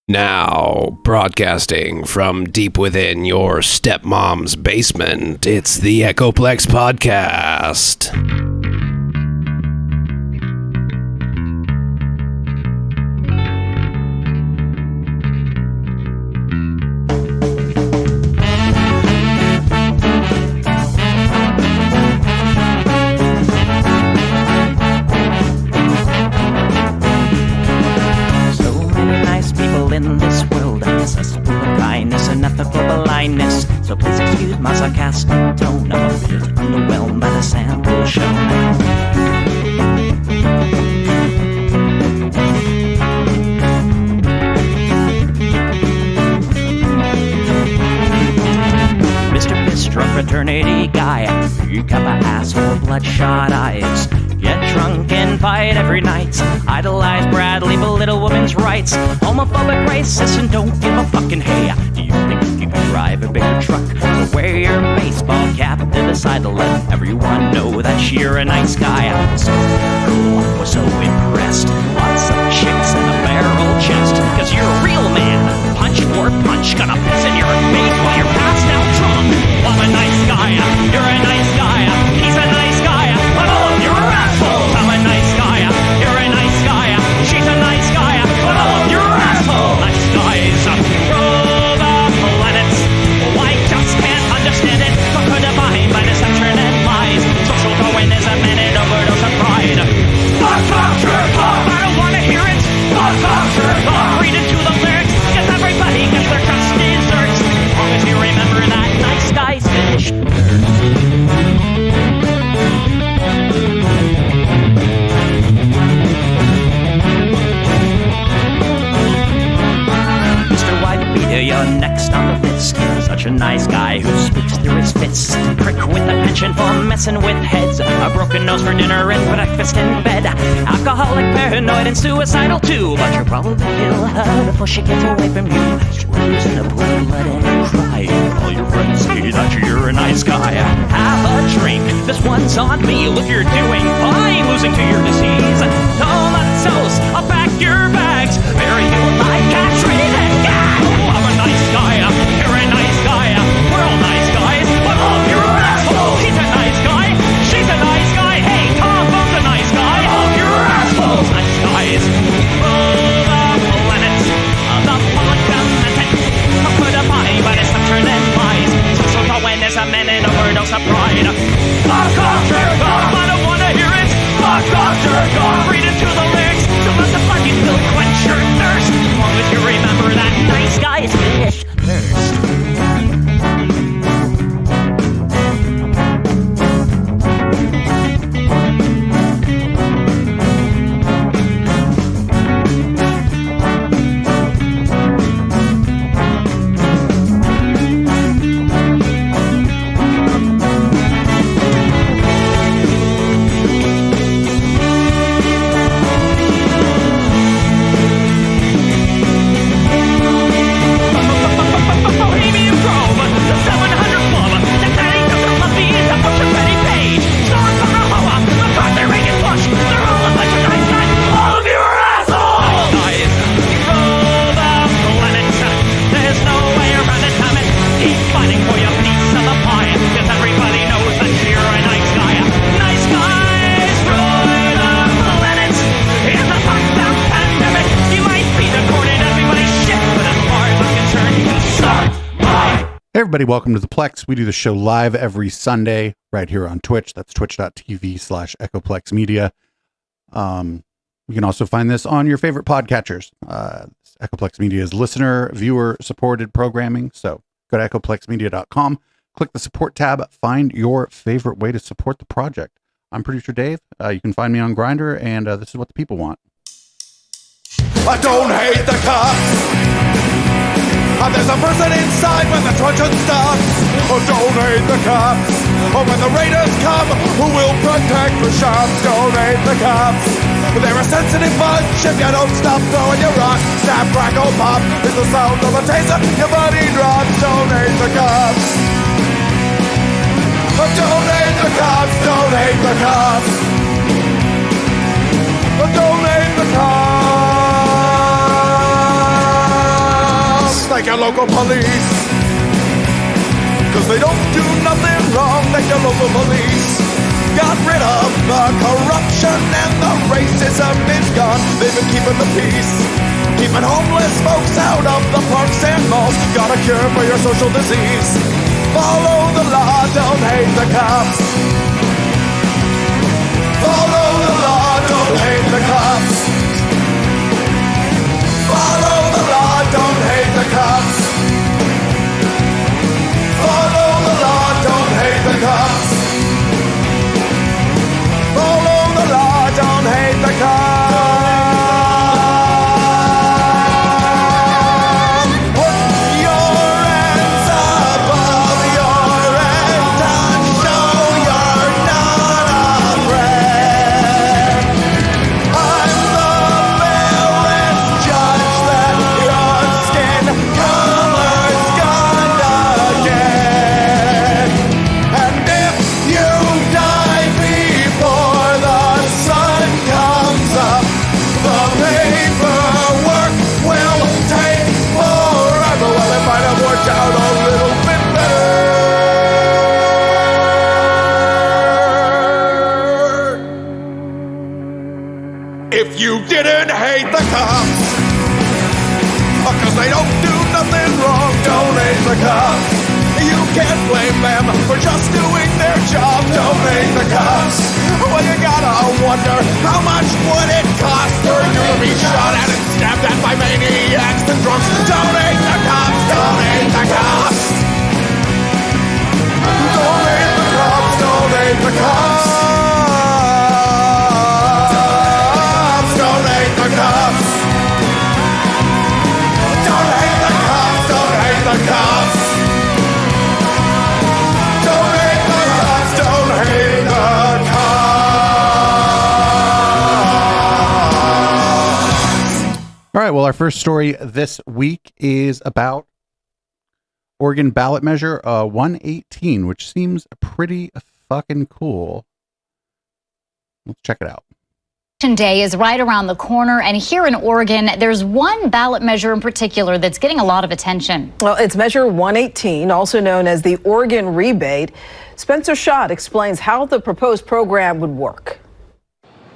Now, broadcasting from deep within your stepmom's basement, it's the Plex podcast. So please excuse my sarcastic tone. I'm a bit underwhelmed by the sample show. Mr. Piss-Drunk fraternity guy, you got my asshole, bloodshot eyes. Get drunk and fight every night. Idolize Bradley, belittle women's rights. Homophobic, racist, and don't give a fucking hey. Do you think you can drive a bigger truck? So wear your baseball cap to the side to let everyone know that you're a nice guy. So girl was so impressed. Lots of chicks in a barrel chest. Cause you're a real man. Punch for punch. Gonna piss in your face while you're passed out drunk. I'm a nice guy. You're a nice guy. He's a nice guy. But all of you are assholes. I'm a nice guy. You're a nice guy. She's a nice guy. But all of you are assholes. Nice guys rule the planets. I just can't understand it. But defined by deception and lies. Social Darwinism and an overdose of pride. Fuck off, jerk off. I don't wanna hear it. Fuck off, jerk off. Read into the lyrics. Cause everybody gets their just desserts. As long as you remember that nice guys finish. You're next on the list. Such a nice guy who speaks through his fists. Prick with a penchant for messing with heads. A broken nose for dinner and breakfast in bed. Alcoholic, paranoid, and suicidal too. But you'll probably kill her before she gets away from you. She's losing her blood and crying. All your friends say that you're a nice guy. Have a drink, this one's on me. Look, you're doing fine, losing to your disease. Comatose, I'll pack your bags. Bury you like a tree that guy. Nice guy, you're a nice guy. We're all nice guys, but all of you are assholes. He's a nice guy, she's a nice guy. Hey, Tom Bo's a nice guy. All of you are assholes. Nice guys rule the planet. The podcast put a body by deception and lies. Social Darwinism and an overdose of pride. Fuck off, jerk off. I don't wanna hear it. Fuck off, jerk off. Read into the lyrics. Don't let the fucking pill quench your thirst. As long as you remember that nice guys finish first. Everybody, welcome to the Plex. We do the show live every Sunday right here on Twitch. That's twitch.tv/Echoplex Media. You can also find this on your favorite podcatchers. Echoplex Media is listener, viewer supported programming. So go to echoplexmedia.com, click the support tab, find your favorite way to support the project. I'm producer Dave. You can find me on Grindr, and this is what the people want. I don't hate the cops. And there's a person inside when the truncheon stops. Oh, don't hate the cops. Oh, when the raiders come, who will protect the shops? Don't hate the cops. They're a sensitive bunch if you don't stop throwing your rock. Snap, crackle, pop is the sound of a taser. Your body drops. Don't hate the cops. Oh, don't hate the cops. Don't hate the cops. Oh, don't hate the cops. like your local police. Cause they don't do nothing wrong like your local police. Got rid of the corruption and the racism is gone. They've been keeping the peace, keeping homeless folks out of the parks and malls. Got a cure for your social disease. Follow the law, don't hate the cops. Follow the law, don't hate the cops. Follow the law, don't hate the cops. Follow the law, don't hate the cops. Follow the law, don't hate the cops. Put your hands above your head and show you're not afraid. I'm the fairest judge that your skin color's gonna get. And if you die before the sun comes up, the paperwork will take forever. Well, it might have worked out a little bit better if you didn't hate the cops. Cause they don't do nothing wrong, don't hate the cops. You can't blame them for just doing their job, don't hate the cops. Well, you gotta wonder, how much would it cost for you to be shot at and stabbed at by maniacs and drunks? Don't hate the cops, don't hate the cops. Don't hate the cops, don't hate the cops. Don't hate the cops. Don't hate the cops, don't hate the cops. Don't hate the cops, don't hate the cops. All right. Well, our first story this week is about Oregon ballot measure 118, which seems pretty fucking cool. Let's check it out. Day is right around the corner, and here in Oregon, there's one ballot measure in particular that's getting a lot of attention. Well, it's Measure 118, also known as the Oregon Rebate. Spencer Schott explains how the proposed program would work.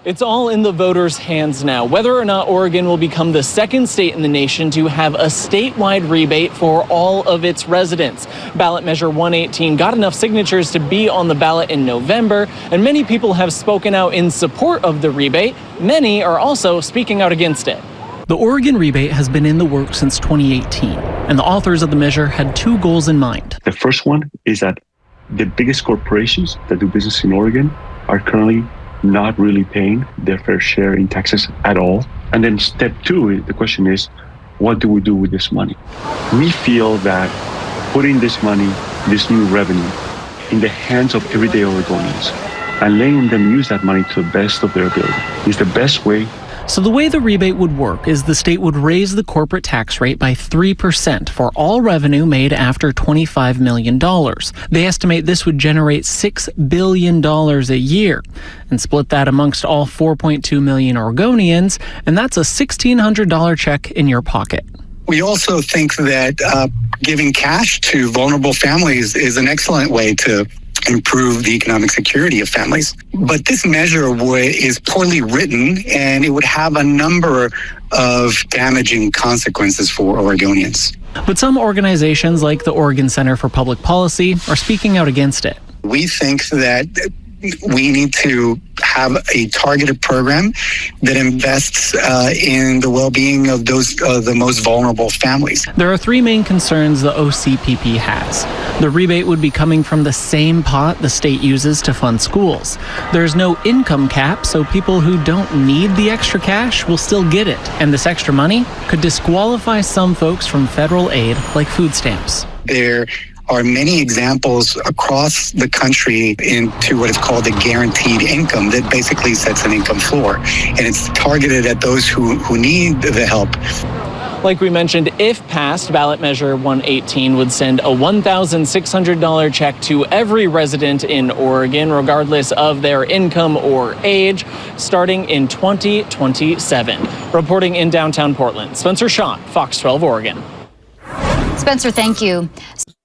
It's all in the voters' hands now, whether or not Oregon will become the second state in the nation to have a statewide rebate for all of its residents. Ballot Measure 118 got enough signatures to be on the ballot in November, and many people have spoken out in support of the rebate. Many are also speaking out against it. The Oregon rebate has been in the works since 2018, and the authors of the measure had two goals in mind. The first one is that the biggest corporations that do business in Oregon are currently not really paying their fair share in taxes at all. And then step two, the question is, what do we do with this money? We feel that putting this money, this new revenue, in the hands of everyday Oregonians and letting them use that money to the best of their ability is the best way. So the way the rebate would work is the state would raise the corporate tax rate by 3% for all revenue made after $25 million. They estimate this would generate $6 billion a year and split that amongst all 4.2 million Oregonians, and that's a $1,600 check in your pocket. We also think that giving cash to vulnerable families is an excellent way to improve the economic security of families. But this measure is poorly written, and it would have a number of damaging consequences for Oregonians. But some organizations like the Oregon Center for Public Policy are speaking out against it. We think that we need to have a targeted program that invests in the well-being of those the most vulnerable families. There are three main concerns the OCPP has. The rebate would be coming from the same pot the state uses to fund schools. There's no income cap, so people who don't need the extra cash will still get it. And this extra money could disqualify some folks from federal aid, like food stamps. There are many examples across the country into what is called a guaranteed income that basically sets an income floor. And it's targeted at those who need the help. Like we mentioned, if passed, ballot measure 118 would send a $1,600 check to every resident in Oregon, regardless of their income or age, starting in 2027. Reporting in downtown Portland, Spencer Schott, Fox 12 Oregon. Spencer, thank you.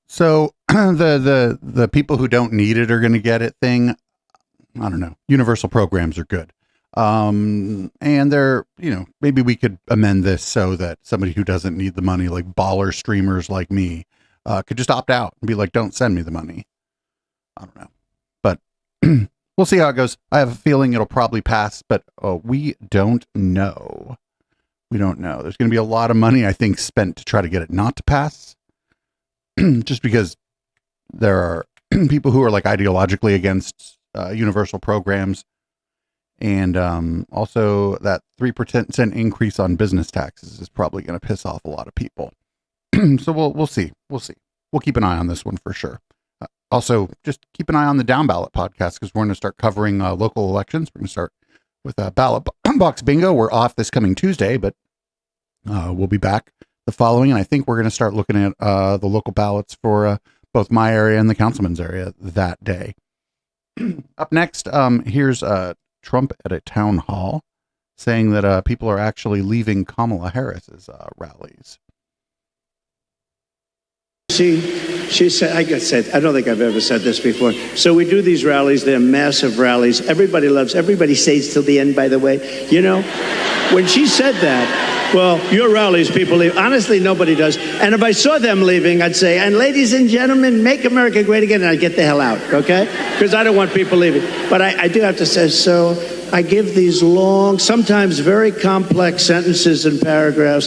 So the people who don't need it are going to get it thing. I don't know. Universal programs are good. And they're, maybe we could amend this so that somebody who doesn't need the money, like baller streamers like me, could just opt out and be like, don't send me the money. I don't know. But we'll see how it goes. I have a feeling it'll probably pass, but we don't know. We don't know. There's going to be a lot of money, I think, spent to try to get it not to pass. Just because there are people who are like ideologically against universal programs, and also that 3% increase on business taxes is probably going to piss off a lot of people. So we'll see. We'll keep an eye on this one for sure. Also, just keep an eye on the Down Ballot podcast, because we're going to start covering local elections. We're going to start with ballot box bingo. We're off this coming Tuesday, but we'll be back the following, and I think we're going to start looking at the local ballots for both my area and the councilman's area that day. Up next, here's Trump at a town hall saying that people are actually leaving Kamala Harris's rallies. She said, I don't think I've ever said this before. So we do these rallies. They're massive rallies. Everybody stays till the end, by the way. When she said that, well, your rallies, people leave. Honestly, nobody does. And if I saw them leaving, I'd say, and ladies and gentlemen, make America great again, and I'd get the hell out, okay? Because I don't want people leaving. But I do have to say, so I give these long, sometimes very complex sentences and paragraphs.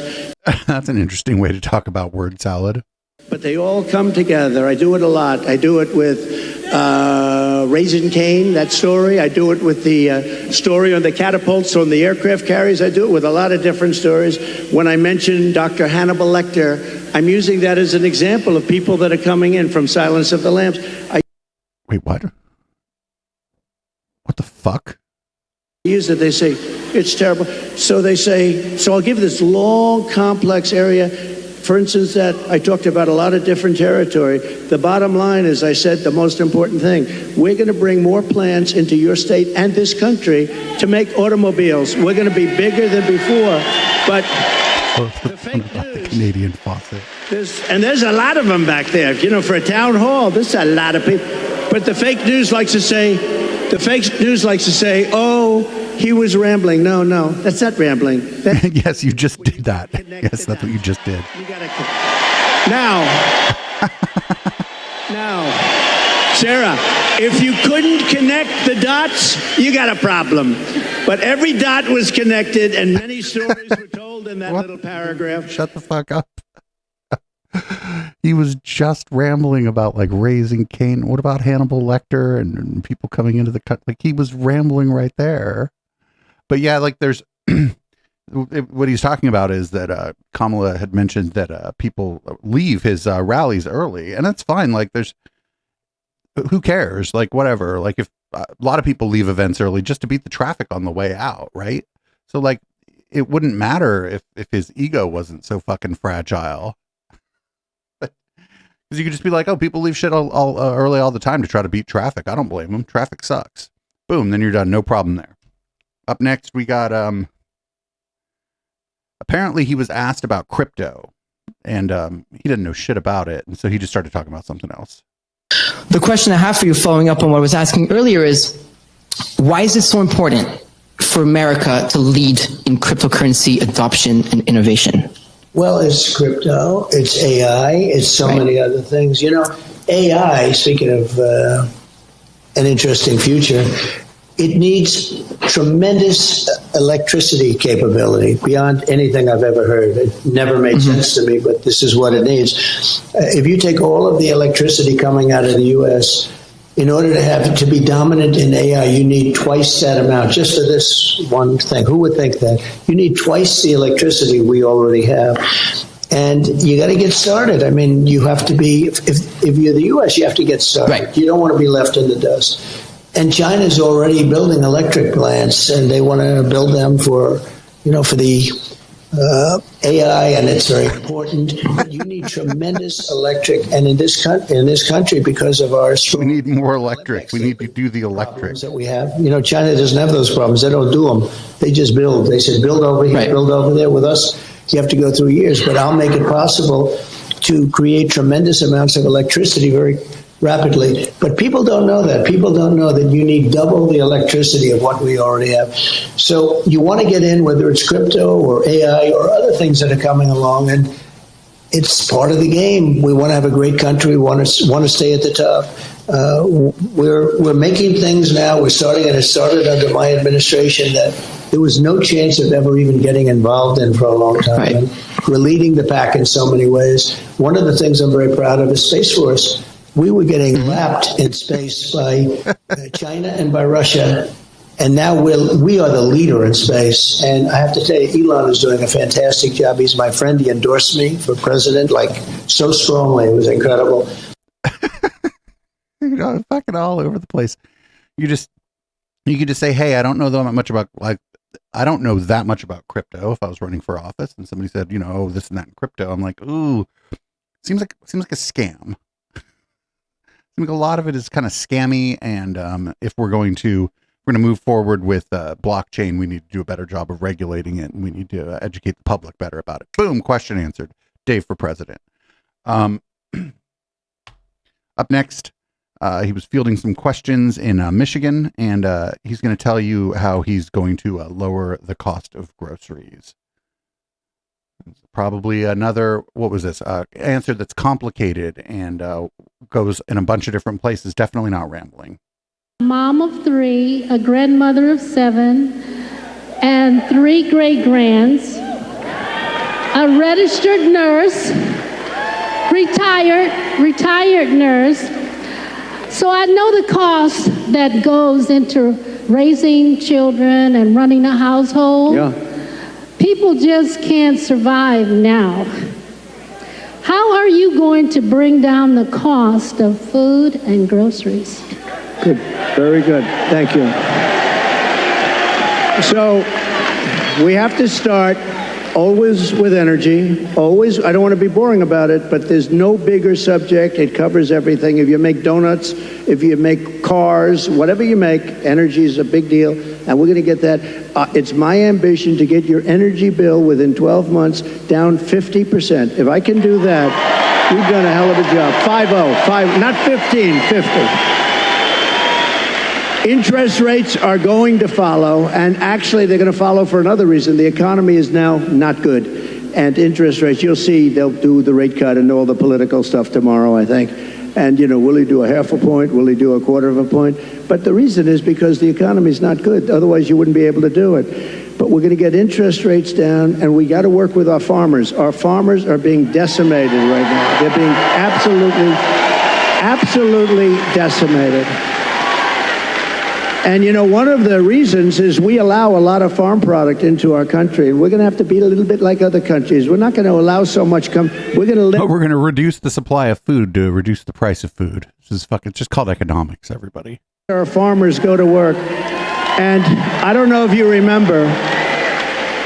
That's an interesting way to talk about word salad. But they all come together. I do it a lot. I do it with Raising Cane, that story. I do it with the story on the catapults on the aircraft carriers. I do it with a lot of different stories. When I mention Dr. Hannibal Lecter, I'm using that as an example of people that are coming in from Silence of the Lambs. Wait, what? What the fuck? Use it. They say, it's terrible. So they say, so I'll give this long, complex area. For instance, that I talked about a lot of different territory. The bottom line is, I said, the most important thing. We're going to bring more plants into your state and this country to make automobiles. We're going to be bigger than before. But the fake news, the Canadian faucet. There's a lot of them back there. For a town hall, there's a lot of people. But the fake news likes to say, oh, he was rambling. No, that's not rambling. Yes, you just did that. Yes, that's what you just did. Now, Sarah, if you couldn't connect the dots, you got a problem. But every dot was connected, and many stories were told in that little paragraph. Shut the fuck up. He was just rambling about like Raising Cane. What about Hannibal Lecter and people coming into the cut? Like, he was rambling right there. But yeah, like there's what he's talking about is that Kamala had mentioned that people leave his rallies early, and that's fine. Like, who cares? Like, whatever. Like, if a lot of people leave events early just to beat the traffic on the way out, right? So like, it wouldn't matter if his ego wasn't so fucking fragile. Because you could just be like, oh, people leave shit all early all the time to try to beat traffic. I don't blame them. Traffic sucks. Boom, then you're done. No problem there. Up next, we got, apparently he was asked about crypto, and he didn't know shit about it, and so he just started talking about something else. The question I have for you, following up on what I was asking earlier, is why is it so important for America to lead in cryptocurrency adoption and innovation? Well, it's crypto, it's AI, it's so many other things. AI, speaking of an interesting future, it needs tremendous electricity capability beyond anything I've ever heard. It never made sense to me, but this is what it needs. If you take all of the electricity coming out of the U.S., in order to be dominant in AI, you need twice that amount, just for this one thing. Who would think that? You need twice the electricity we already have. And you got to get started. I mean, you have to be, if you're the U.S., you have to get started. Right. You don't want to be left in the dust. And China's already building electric plants, and they want to build them for the AI, and it's very important. You need tremendous electric, and in this country, because of our we need more electric. We need to do the electric that we have. China doesn't have those problems. They don't do them. They just build. They said build over here, build over there. With us, you have to go through years. But I'll make it possible to create tremendous amounts of electricity very rapidly. But people don't know that. People don't know that you need double the electricity of what we already have. So you want to get in, whether it's crypto or AI or other things that are coming along, and it's part of the game. We want to have a great country. We want to stay at the top. We're making things now. We're starting, and it started under my administration, that there was no chance of ever even getting involved in for a long time. Right. And we're leading the pack in so many ways. One of the things I'm very proud of is Space Force. We were getting lapped in space by China and by Russia. And now we are the leader in space. And I have to tell you, Elon is doing a fantastic job. He's my friend. He endorsed me for president, like, so strongly. It was incredible. Fucking all over the place. You could just say, hey, I don't know that much about, like, I don't know that much about crypto. If I was running for office and somebody said, you know, oh, this and that in crypto, I'm like, ooh, seems like a scam. Seems like a lot of it is kind of scammy. And if we're going to move forward with blockchain, we need to do a better job of regulating it, and we need to educate the public better about it. Boom, question answered. Dave for president. Up next, he was fielding some questions in Michigan, and he's going to tell you how he's going to lower the cost of groceries. It's probably another, what was this, answer that's complicated and goes in a bunch of different places. Definitely not rambling. Mom of 3, a grandmother of 7, and 3 great-grands, a registered nurse, retired nurse. So I know the cost that goes into raising children and running a household. Yeah. People just can't survive now. How are you going to bring down the cost of food and groceries? Good. Very good. Thank you. So we have to start always with energy. Always. I don't want to be boring about it, but there's no bigger subject. It covers everything. If you make donuts, if you make cars, whatever you make, energy is a big deal. And we're going to get that. It's my ambition to get your energy bill within 12 months down 50%. If I can do that, we've done a hell of a job. 5-0, not 15, 50. Interest rates are going to follow, and actually they're going to follow for another reason. The economy is now not good, and interest rates, you'll see they'll do the rate cut and all the political stuff tomorrow, I think. And, you know, will he do a half a point? Will he do a quarter of a point? But the reason is because the economy is not good. Otherwise, you wouldn't be able to do it. But we're going to get interest rates down, and we got to work with our farmers. Our farmers are being decimated right now. They're being absolutely decimated. And, you know, one of the reasons is we allow a lot of farm product into our country, and we're going to have to be a little bit like other countries. We're not going to allow so much we're going to reduce the supply of food to reduce the price of food. This is it's just called economics, everybody. Our farmers go to work. And I don't know if you remember,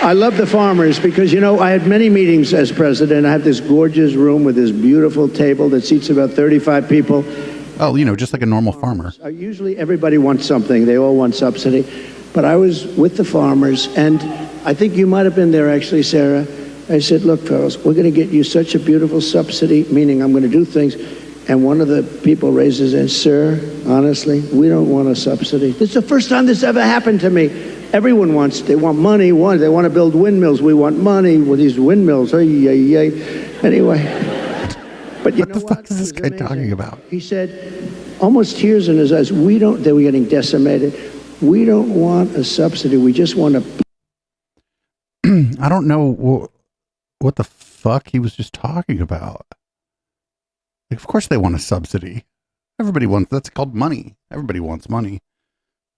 I love the farmers because, you know, I had many meetings as president. I have this gorgeous room with this beautiful table that seats about 35 people. Oh, you know, just like a normal farmer. Usually everybody wants something. They all want subsidy. But I was with the farmers, and I think you might have been there, actually, Sarah. I said, look, fellas, we're going to get you such a beautiful subsidy, meaning I'm going to do things. And one of the people raises and, sir, honestly, we don't want a subsidy. This is the first time this ever happened to me. Everyone they want money. They want to build windmills. We want money with these windmills. Anyway. But you know what? What the fuck is this guy talking about? He said, almost tears in his eyes, they were getting decimated. We don't want a subsidy. We just want to. I don't know what the fuck he was just talking about. Like, of course they want a subsidy. That's called money. Everybody wants money.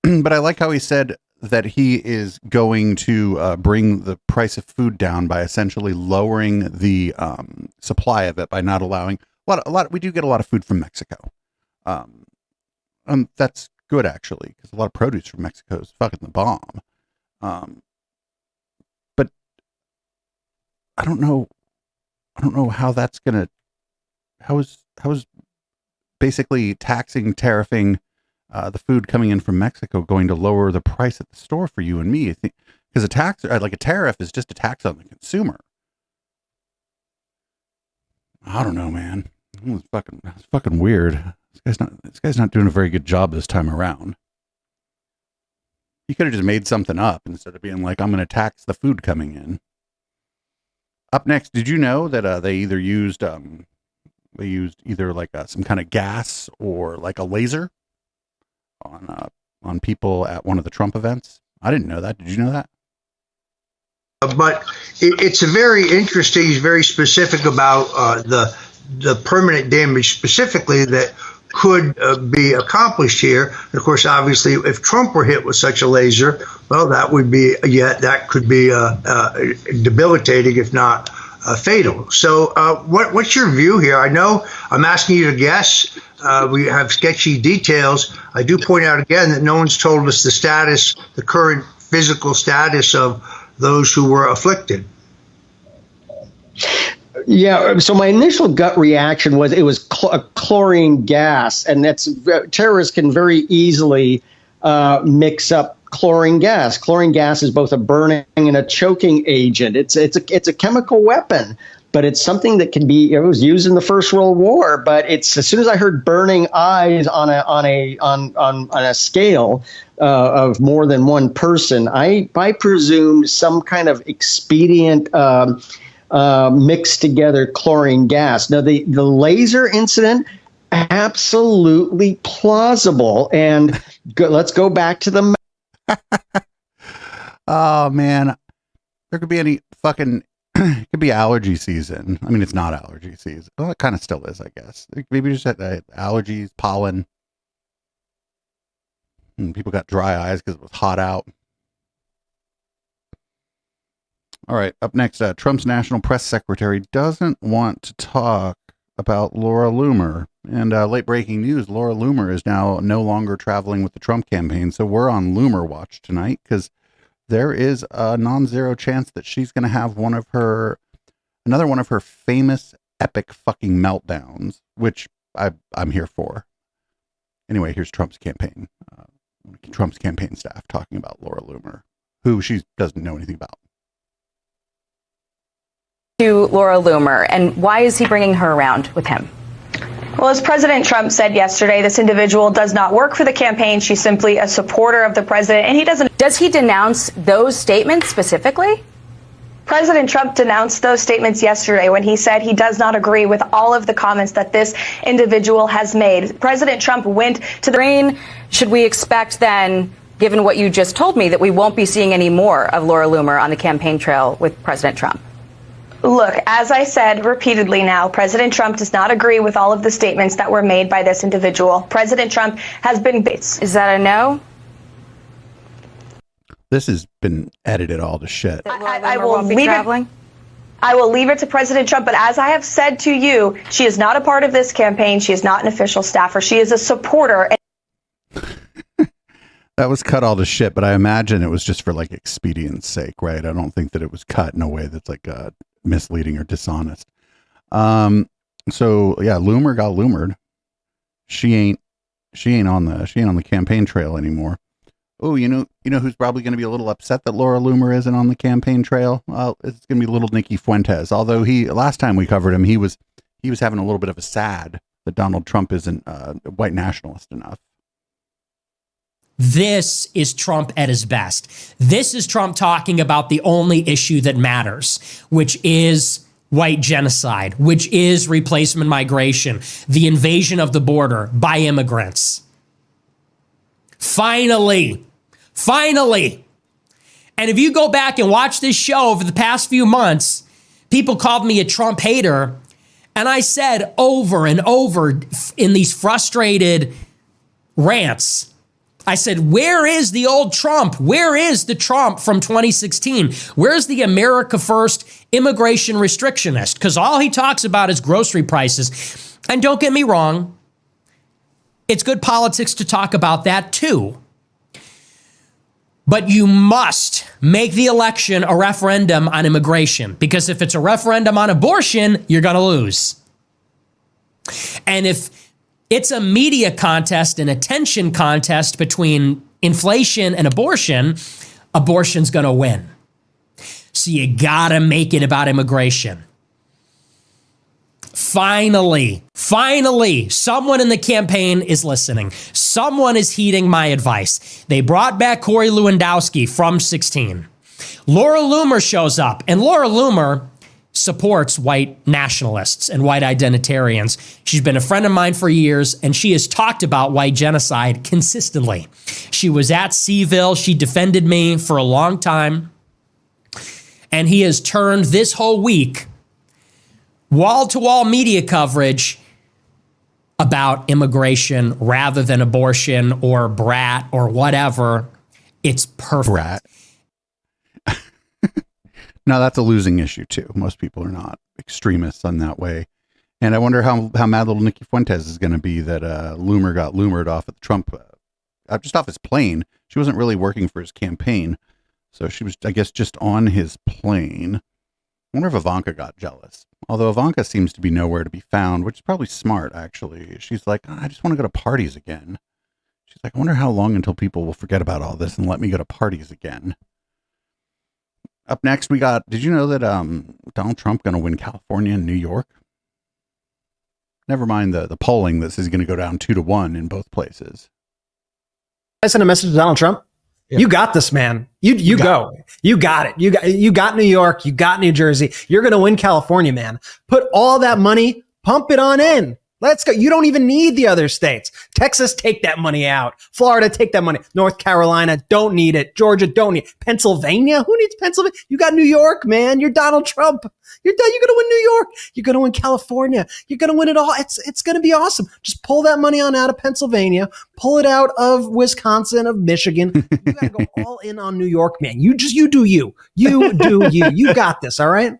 But I like how he said that he is going to bring the price of food down by essentially lowering the supply of it by not allowing a lot. We do get a lot of food from Mexico. That's good, actually, because a lot of produce from Mexico is fucking the bomb. But I don't know how that's gonna. How is basically tariffing the food coming in from Mexico going to lower the price at the store for you and me? I think because a tariff is just a tax on the consumer. I don't know, man. It's fucking weird. This guy's not doing a very good job this time around. He could have just made something up instead of being like, I'm going to tax the food coming in. Up next, did you know that they either used either like some kind of gas or like a laser on people at one of the Trump events? I didn't know that. Did you know that? But it's a very interesting, he's very specific about the permanent damage specifically that could be accomplished here. And of course, obviously, if Trump were hit with such a laser, well, that could be debilitating, if not fatal. So what's your view here? I know I'm asking you to guess. We have sketchy details. I do point out again that no one's told us the current physical status of those who were afflicted. Yeah, so my initial gut reaction was it was chlorine gas, and terrorists can very easily mix up chlorine gas. Chlorine gas is both a burning and a choking agent. It's a chemical weapon, but it's something that can be. It was used in the First World War, but it's as soon as I heard burning eyes on a scale of more than one person, I presumed some kind of expedient. Mixed together chlorine gas. Now, the laser incident, absolutely plausible. And let's go back to the. Oh, man. There could be any fucking. It could be allergy season. I mean, it's not allergy season. Well, it kind of still is, I guess. Maybe just had allergies, pollen. And people got dry eyes because it was hot out. All right, up next, Trump's national press secretary doesn't want to talk about Laura Loomer. And late breaking news, Laura Loomer is now no longer traveling with the Trump campaign. So we're on Loomer watch tonight because there is a non-zero chance that she's going to have another one of her famous epic fucking meltdowns, which I'm here for. Anyway, here's Trump's campaign staff talking about Laura Loomer, who she doesn't know anything about. To Laura Loomer, and why is he bringing her around with him? Well, as President Trump said yesterday, this individual does not work for the campaign. She's simply a supporter of the president, and he doesn't. Does he denounce those statements specifically? President Trump denounced those statements yesterday when he said he does not agree with all of the comments that this individual has made. President Trump went to the brain. Should we expect then, given what you just told me, that we won't be seeing any more of Laura Loomer on the campaign trail with President Trump? Look, as I said repeatedly now, President Trump does not agree with all of the statements that were made by this individual. President Trump has been... Is that a no? This has been edited all to shit. I will leave it. I will leave it to President Trump, but as I have said to you, she is not a part of this campaign. She is not an official staffer. She is a supporter. That was cut all to shit, but I imagine it was just for like expedience sake, right? I don't think that it was cut in a way that's like misleading or dishonest. So yeah, Loomer got Loomered. She ain't on the campaign trail anymore. Oh, you know who's probably going to be a little upset that Laura Loomer isn't on the campaign trail? Well, it's going to be little Nicky Fuentes. Although last time we covered him, he was having a little bit of a sad that Donald Trump isn't white nationalist enough. This is Trump at his best. This is Trump talking about the only issue that matters, which is white genocide, which is replacement migration, the invasion of the border by immigrants. Finally. And if you go back and watch this show over the past few months, people called me a Trump hater. And I said over and over in these frustrated rants, I said, where is the old Trump? Where is the Trump from 2016? Where's the America First immigration restrictionist? Because all he talks about is grocery prices. And don't get me wrong, it's good politics to talk about that too. But you must make the election a referendum on immigration, because if it's a referendum on abortion, you're going to lose. And if it's a media contest, an attention contest between inflation and abortion, abortion's going to win. So you got to make it about immigration. Finally, someone in the campaign is listening. Someone is heeding my advice. They brought back Corey Lewandowski from 16. Laura Loomer shows up, and Laura Loomer supports white nationalists and white identitarians. She's been a friend of mine for years, and she has talked about white genocide consistently. She was at Seville. She defended me for a long time. And he has turned this whole week wall-to-wall media coverage about immigration rather than abortion or brat or whatever. It's perfect. Brat. No, that's a losing issue too. Most people are not extremists on that way. And I wonder how mad little Nikki Fuentes is going to be that Loomer got Loomered off at the Trump, just off his plane. She wasn't really working for his campaign. So she was, I guess, just on his plane. I wonder if Ivanka got jealous. Although Ivanka seems to be nowhere to be found, which is probably smart, actually. She's like, I just want to go to parties again. She's like, I wonder how long until people will forget about all this and let me go to parties again. Up next, we got, did you know that Donald Trump going to win California and New York? Never mind the polling that says he's going to go down 2-1 in both places. I sent a message to Donald Trump. Yeah. You got this, man. You go. You got it. You got New York. You got New Jersey. You're going to win California, man. Put all that money, pump it on in. Let's go. You don't even need the other states. Texas, take that money out. Florida, take that money. North Carolina, don't need it. Georgia, don't need it. Pennsylvania, who needs Pennsylvania? You got New York, man. You're Donald Trump. You're going to win New York. You're going to win California. You're going to win it all. It's going to be awesome. Just pull that money on out of Pennsylvania. Pull it out of Wisconsin, of Michigan. You got to go all in on New York, man. You do you. You do you. You got this, all right?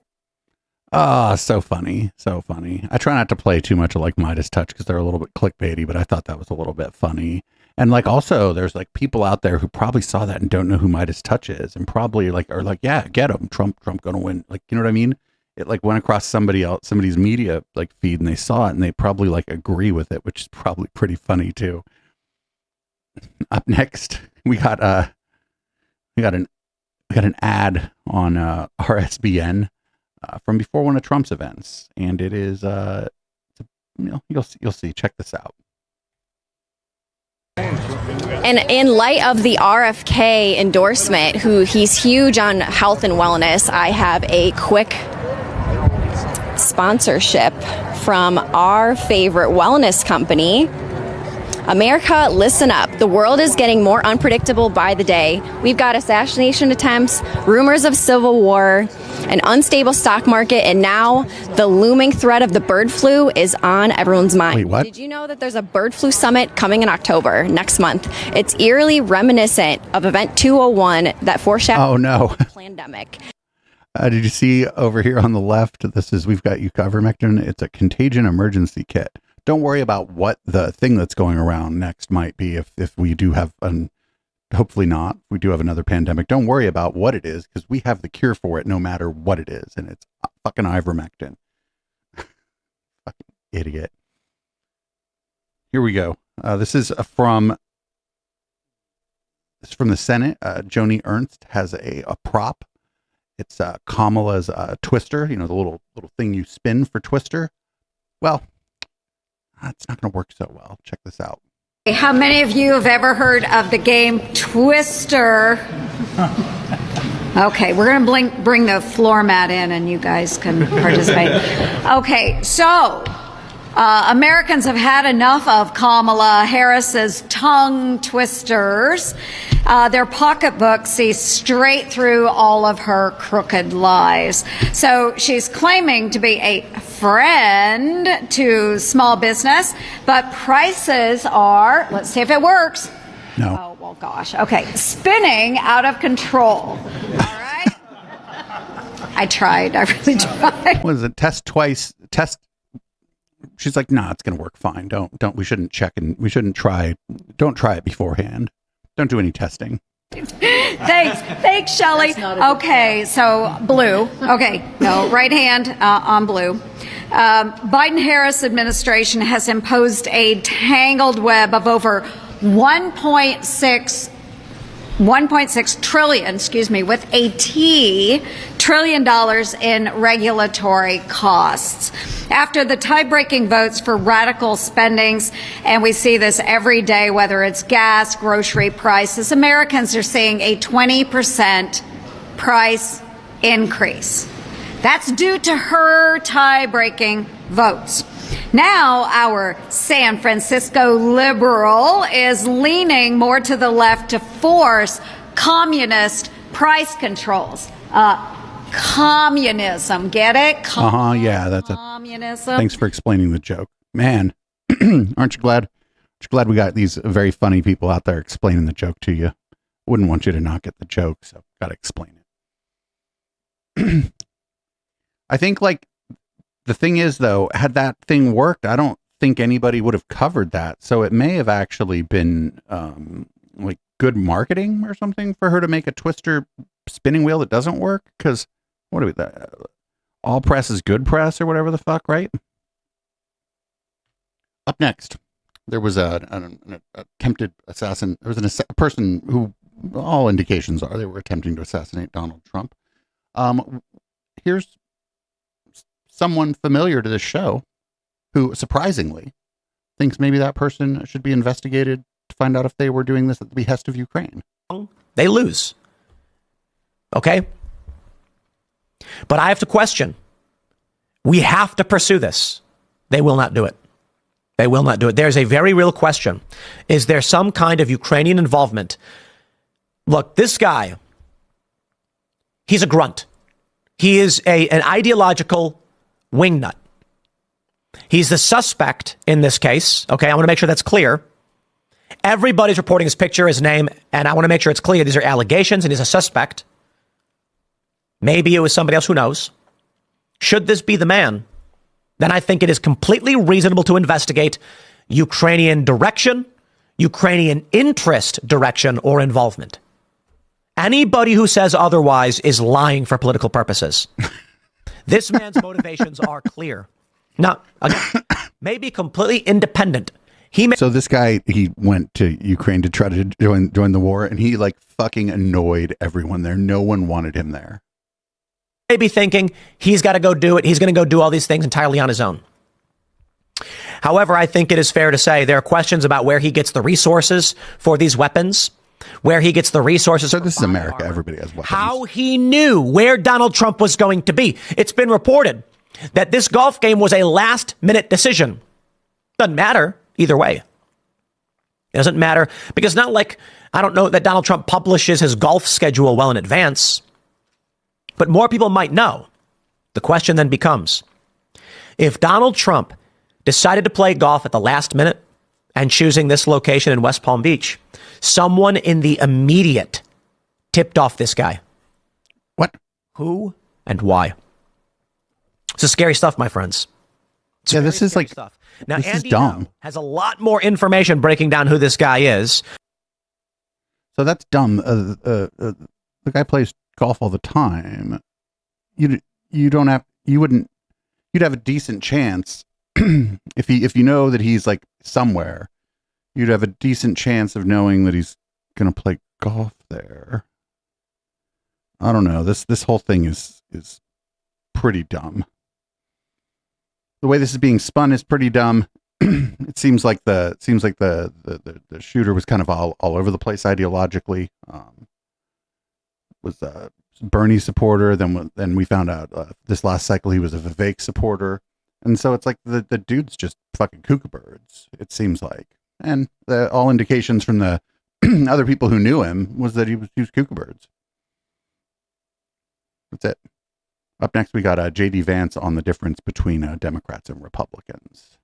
Ah, so funny. So funny. I try not to play too much of like Midas Touch because they're a little bit clickbaity, but I thought that was a little bit funny. And like also there's like people out there who probably saw that and don't know who Midas Touch is and probably like are like, yeah, get him. Trump gonna win. Like, you know what I mean? It like went across somebody's media like feed and they saw it and they probably like agree with it, which is probably pretty funny too. Up next, we got an ad on RSBN. From before one of Trump's events, and it is, you'll see. Check this out. And in light of the RFK endorsement, who he's huge on health and wellness, I have a quick sponsorship from our favorite wellness company. America, listen up. The world is getting more unpredictable by the day. We've got assassination attempts, rumors of civil war, an unstable stock market, and now the looming threat of the bird flu is on everyone's mind. Wait, what? Did you know that there's a bird flu summit coming in October next month? It's eerily reminiscent of Event 201 that foreshadowed the pandemic. Did you see over here on the left? We've got you ivermectin. It's a contagion emergency kit. Don't worry about what the thing that's going around next might be if we do have hopefully not, we do have another pandemic. Don't worry about what it is because we have the cure for it no matter what it is. And it's fucking ivermectin. Fucking idiot. Here we go. This is from the Senate. Joni Ernst has a prop. It's Kamala's Twister, the little thing you spin for Twister. Well, it's not going to work so well. Check this out. How many of you have ever heard of the game Twister? Okay, we're going to bring the floor mat in and you guys can participate. Okay, so Americans have had enough of Kamala Harris's tongue twisters. Their pocketbook sees straight through all of her crooked lies. So she's claiming to be a friend to small business, but prices are, let's see if it works. No. Oh, well, gosh. Okay, spinning out of control. All right? I tried. I really tried. What is it? Test twice. She's like, nah, it's going to work fine. We shouldn't check and we shouldn't try. Don't try it beforehand. Don't do any testing. Thanks, Shelley. Okay, so blue. Okay, no, right hand on blue. Biden-Harris administration has imposed a tangled web of over $1.6 1.6 trillion, with a T, trillion dollars in regulatory costs. After the tie-breaking votes for radical spendings, and we see this every day, whether it's gas, grocery prices, Americans are seeing a 20% price increase. That's due to her tie-breaking votes. Now, our San Francisco liberal is leaning more to the left to force communist price controls. Communism, get it? Yeah, that's communism. Thanks for explaining the joke. Man, aren't you glad? We got these very funny people out there explaining the joke to you. Wouldn't want you to not get the joke, so got to explain it. I think, like, the thing is, though, had that thing worked, I don't think anybody would have covered that. So it may have actually been like good marketing or something for her to make a twister spinning wheel that doesn't work. Because what are we? All press is good press or whatever the fuck, right? Up next, there was an attempted assassin. There was a person who, all indications are, they were attempting to assassinate Donald Trump. Here's someone familiar to this show who surprisingly thinks maybe that person should be investigated to find out if they were doing this at the behest of Ukraine. They lose. Okay? But I have to question. We have to pursue this. They will not do it. They will not do it. There's a very real question. Is there some kind of Ukrainian involvement? Look, this guy, he's a grunt. He is an ideological wingnut. He's the suspect in this case. Okay, I want to make sure that's clear. Everybody's reporting his picture, his name, and I want to make sure it's clear. These are allegations and he's a suspect. Maybe it was somebody else, who knows? Should this be the man, then I think it is completely reasonable to investigate Ukrainian direction, Ukrainian interest, direction, or involvement. Anybody who says otherwise is lying for political purposes. This man's motivations are clear. Now, again, maybe completely independent. So this guy, he went to Ukraine to try to join the war, and he like fucking annoyed everyone there. No one wanted him there. Maybe thinking he's got to go do it. He's going to go do all these things entirely on his own. However, I think it is fair to say there are questions about where he gets the resources for these weapons, where he gets the resources. So this is America. Everybody has weapons. How he knew where Donald Trump was going to be. It's been reported that this golf game was a last-minute decision. Doesn't matter either way. It doesn't matter because not like, I don't know that Donald Trump publishes his golf schedule well in advance, but more people might know. The question then becomes, if Donald Trump decided to play golf at the last minute and choosing this location in West Palm Beach, someone in the immediate tipped off this guy. What? Who and why? This is scary stuff, my friends. Yeah, this is like stuff. Now, this Andy is dumb. Has a lot more information breaking down who this guy is. So that's dumb. The guy plays golf all the time. You'd have a decent chance if you know that he's like somewhere. You'd have a decent chance of knowing that he's going to play golf there. I don't know. This whole thing is pretty dumb. The way this is being spun is pretty dumb. It seems like the shooter was kind of all over the place ideologically. Was a Bernie supporter. Then we found out this last cycle he was a Vivek supporter, and so it's like the dude's just fucking cuckoo birds. It seems like, and all indications from the other people who knew him was that he was cuckoo birds. That's it. Up next, we got J.D. Vance on the difference between Democrats and Republicans.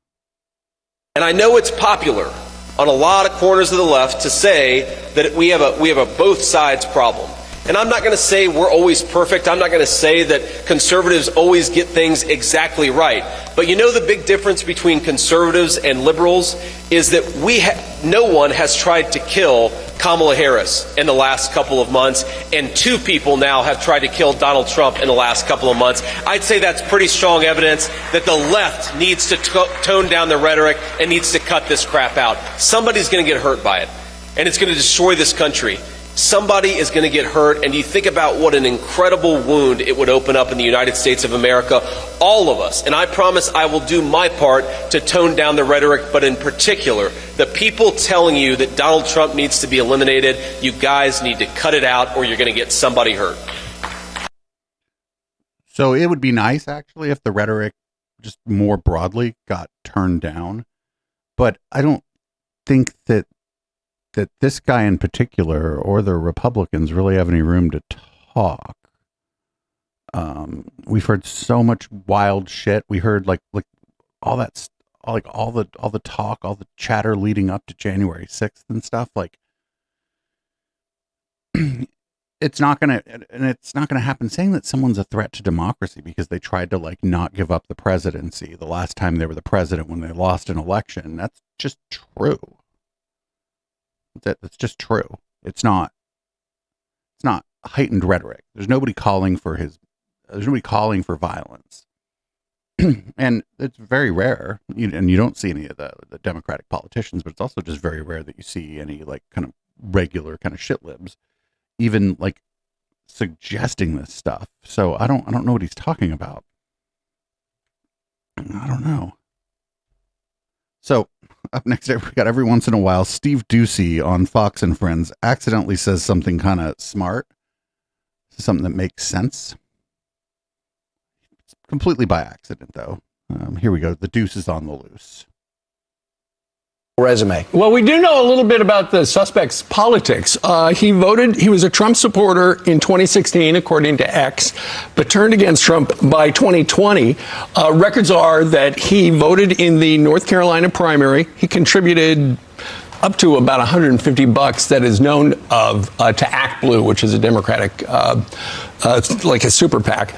And I know it's popular on a lot of corners of the left to say that we have a both sides problem. And I'm not going to say we're always perfect. I'm not going to say that conservatives always get things exactly right. But you know the big difference between conservatives and liberals is that no one has tried to kill Kamala Harris in the last couple of months, and 2 people now have tried to kill Donald Trump in the last couple of months. I'd say that's pretty strong evidence that the left needs to tone down the rhetoric and needs to cut this crap out. Somebody's going to get hurt by it, and it's going to destroy this country. somebody is going to get hurt, and you think about what an incredible wound it would open up in the United States of America, all of us, and I promise I will do my part to tone down the rhetoric, but in particular, the people telling you that Donald Trump needs to be eliminated, you guys need to cut it out or you're going to get somebody hurt. So it would be nice, actually, if the rhetoric just more broadly got turned down. But I don't think that this guy in particular or the Republicans really have any room to talk. We've heard so much wild shit. We heard like all that, all the talk, all the chatter leading up to January 6th and stuff. Like, it's not gonna happen. Saying that someone's a threat to democracy because they tried to like not give up the presidency the last time they were the president when they lost an election. That's just true. That's just true. It's not heightened rhetoric. There's nobody calling for violence. And it's very rare, and you don't see any of the Democratic politicians, but it's also just very rare that you see any like kind of regular kind of shit libs even like suggesting this stuff. So I don't know what he's talking about. I don't know. So up next, we got every once in a while, Steve Dooce on Fox and Friends accidentally says something kind of smart, something that makes sense. It's completely by accident, though. Here we go. The Dooce is on the loose. Resume. Well, we do know a little bit about the suspect's politics. He was a Trump supporter in 2016, according to X, but turned against Trump by 2020. Records are that he voted in the North Carolina primary. He contributed up to about $150 that is known of to Act Blue, which is a Democratic, like a super PAC.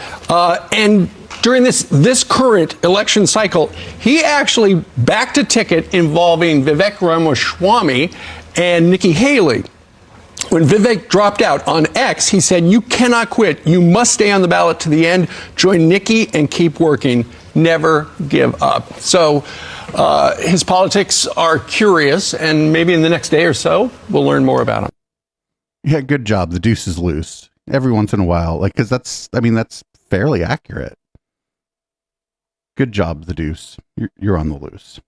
And during this current election cycle, he actually backed a ticket involving Vivek Ramaswamy and Nikki Haley. When Vivek dropped out on X, he said, "You cannot quit. You must stay on the ballot to the end. Join Nikki and keep working. Never give up." So his politics are curious, and maybe in the next day or so, we'll learn more about him. Yeah, good job. The Dooce is loose every once in a while, like, because that's fairly accurate. Good job, the Dooce. You're on the loose.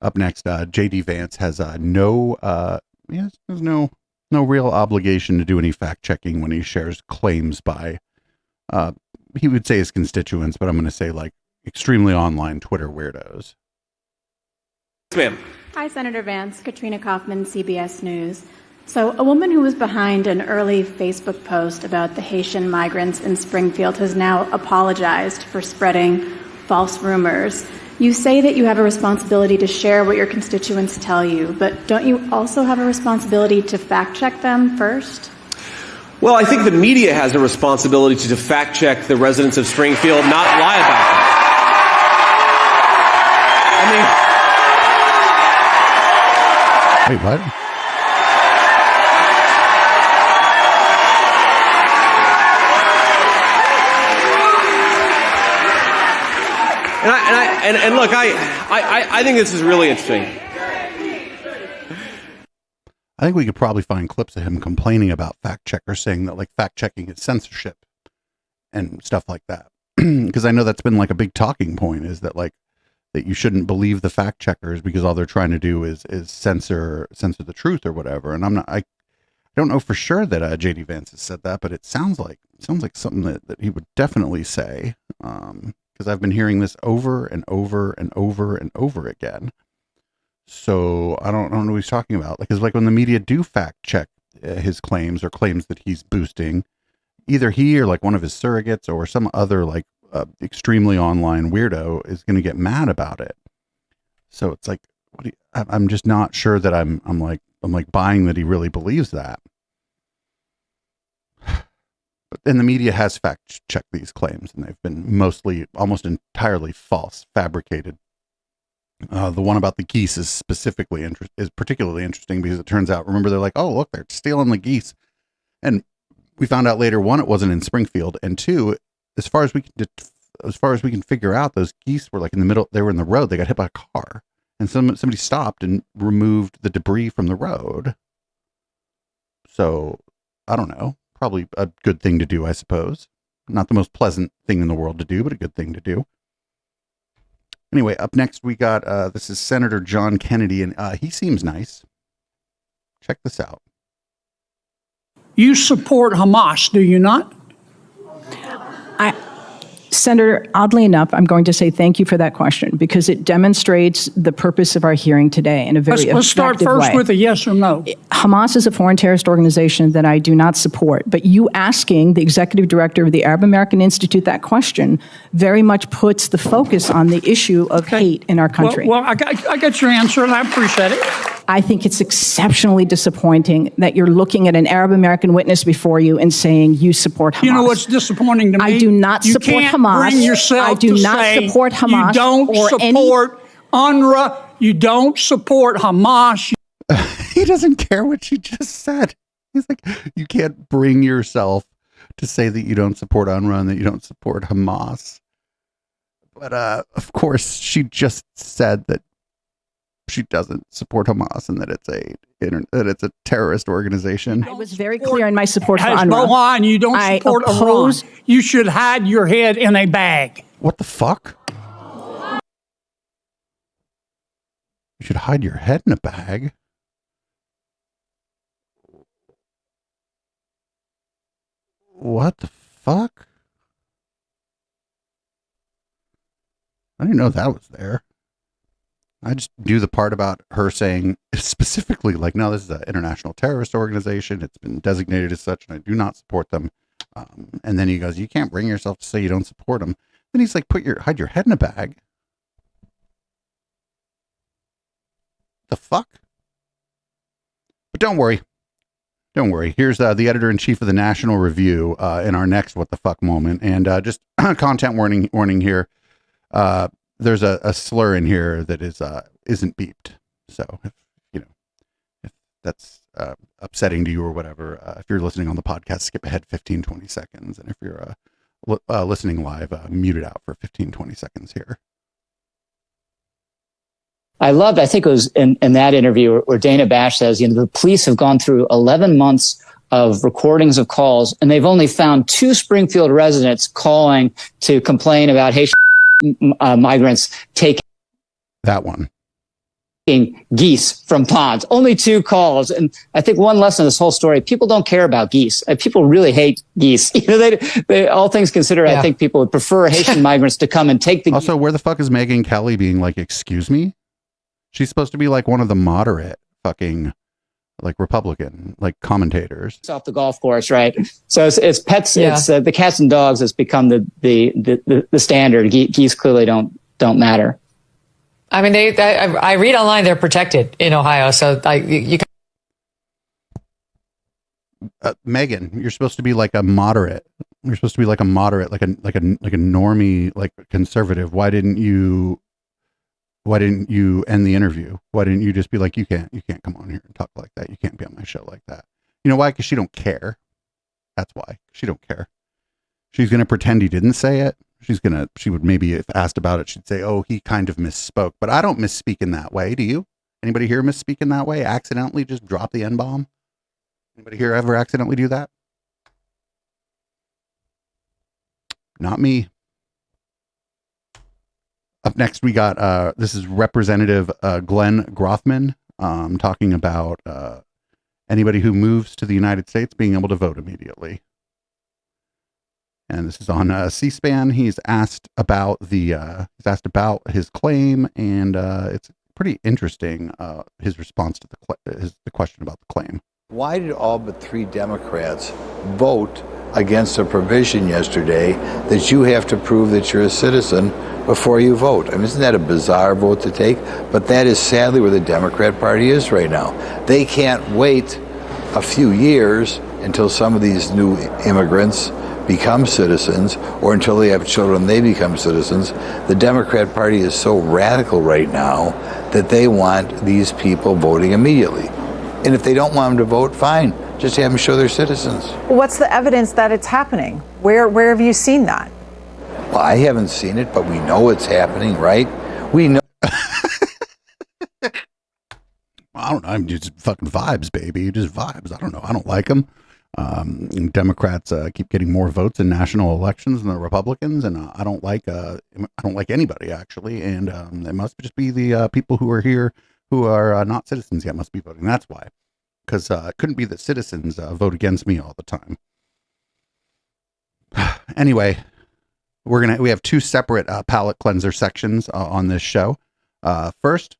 Up next, JD Vance has there's no real obligation to do any fact checking when he shares claims by he would say his constituents, but I'm going to say like extremely online Twitter weirdos. Yes, ma'am. Hi, Senator Vance. Katrina Kaufman, CBS News. So a woman who was behind an early Facebook post about the Haitian migrants in Springfield has now apologized for spreading false rumors. You say that you have a responsibility to share what your constituents tell you, but don't you also have a responsibility to fact check them first? Well, I think the media has a responsibility to fact check the residents of Springfield, not lie about them. Wait, what? And look, I think this is really interesting. I think we could probably find clips of him complaining about fact checkers, saying that like fact checking is censorship and stuff like that. Because I know that's been like a big talking point, is that like that you shouldn't believe the fact checkers because all they're trying to do is censor the truth or whatever. And I don't know for sure that JD Vance has said that, but it sounds like something that he would definitely say. Because I've been hearing this over and over and over and over again. So I don't know what he's talking about. Like, it's like when the media do fact check his claims or claims that he's boosting, either he or like one of his surrogates or some other like extremely online weirdo is going to get mad about it. So it's like, I'm just not sure that I'm buying that he really believes that. And the media has fact checked these claims, and they've been mostly, almost entirely false, fabricated. The one about the geese is particularly interesting because it turns out, remember, they're like, oh, look, they're stealing the geese. And we found out later, one, it wasn't in Springfield, and two, as far as we can figure out, those geese were like in the middle, they were in the road, they got hit by a car, and somebody stopped and removed the debris from the road. So I don't know. Probably a good thing to do, I suppose. Not the most pleasant thing in the world to do, but a good thing to do. Anyway, up next we got, this is Senator John Kennedy, and he seems nice. Check this out. You support Hamas, do you not? Senator, oddly enough, I'm going to say thank you for that question because it demonstrates the purpose of our hearing today in a very effective way. Let's start first with a yes or no. Hamas is a foreign terrorist organization that I do not support, but you asking the executive director of the Arab American Institute that question very much puts the focus on the issue of hate in our country. Well, I got your answer, and I appreciate it. I think it's exceptionally disappointing that you're looking at an Arab American witness before you and saying you support Hamas. You know what's disappointing to me? I do not support Hamas. Bring yourself I do to not say support Hamas. You don't support UNRWA. You don't support Hamas. He doesn't care what she just said. He's like, you can't bring yourself to say that you don't support UNRWA and that you don't support Hamas. But of course, she just said that she doesn't support Hamas and that it's a terrorist organization. I was very clear in my support for UNRWA. Hezbollah, and you don't support Iran. You should hide your head in a bag. What the fuck? You should hide your head in a bag. What the fuck? I didn't know that was there. I just do the part about her saying specifically, like, no, this is an international terrorist organization. It's been designated as such, and I do not support them. And then he goes, you can't bring yourself to say you don't support them. Then he's like, hide your head in a bag. The fuck? But don't worry. Don't worry. Here's the editor-in-chief of the National Review in our next What the Fuck moment. And just content warning here. There's a slur in here that isn't beeped. So if that's upsetting to you or whatever, if you're listening on the podcast, skip ahead 15-20 seconds. And if you're listening live, mute it out for 15-20 seconds here. I think it was in that interview where Dana Bash says, the police have gone through 11 months of recordings of calls, and they've only found 2 Springfield residents calling to complain about Haitian migrants taking geese from ponds. Only 2 calls. And I think one lesson of this whole story, people don't care about geese. People really hate geese. They all things considered, yeah. I think people would prefer Haitian migrants to come and take the Also, where the fuck is Megyn Kelly being like, excuse me? She's supposed to be like one of the moderate fucking like Republican like commentators off the golf course, right? So it's pets. Yeah. It's the cats and dogs has become the standard. Geese clearly don't matter. I mean, I read online they're protected in Ohio, so you can. Megyn, you're supposed to be like a moderate. You're supposed to be like a moderate, like a normie, like conservative. Why didn't you end the interview? Why didn't you just be like, you can't come on here and talk like that. You can't be on my show like that. You know why? Because she don't care. That's why. She don't care. She's going to pretend he didn't say it. She would maybe, if asked about it, she'd say, oh, he kind of misspoke. But I don't misspeak in that way. Do you? Anybody here misspeak in that way? Accidentally just drop the N-bomb? Anybody here ever accidentally do that? Not me. Up next, we got, this is Representative Glenn Grothman talking about anybody who moves to the United States being able to vote immediately. And this is on C-SPAN. He's asked about his claim, and it's pretty interesting, his response to the question about the claim. Why did all but 3 Democrats vote against a provision yesterday that you have to prove that you're a citizen before you vote? I mean, isn't that a bizarre vote to take? But that is sadly where the Democrat Party is right now. They can't wait a few years until some of these new immigrants become citizens, or until they have children, they become citizens. The Democrat Party is so radical right now that they want these people voting immediately. And if they don't want them to vote, fine. Just have them show they're citizens. What's the evidence that it's happening? Where have you seen that? Well, I haven't seen it, but we know it's happening, right? We know. I don't I'm just fucking vibes, baby. Just vibes. I don't know. I don't like them. Democrats keep getting more votes in national elections than the Republicans, and I don't like anybody actually. And it must just be the people who are here who are not citizens yet must be voting. That's why, because it couldn't be that citizens vote against me all the time. Anyway, we have two separate palate cleanser sections on this show. First,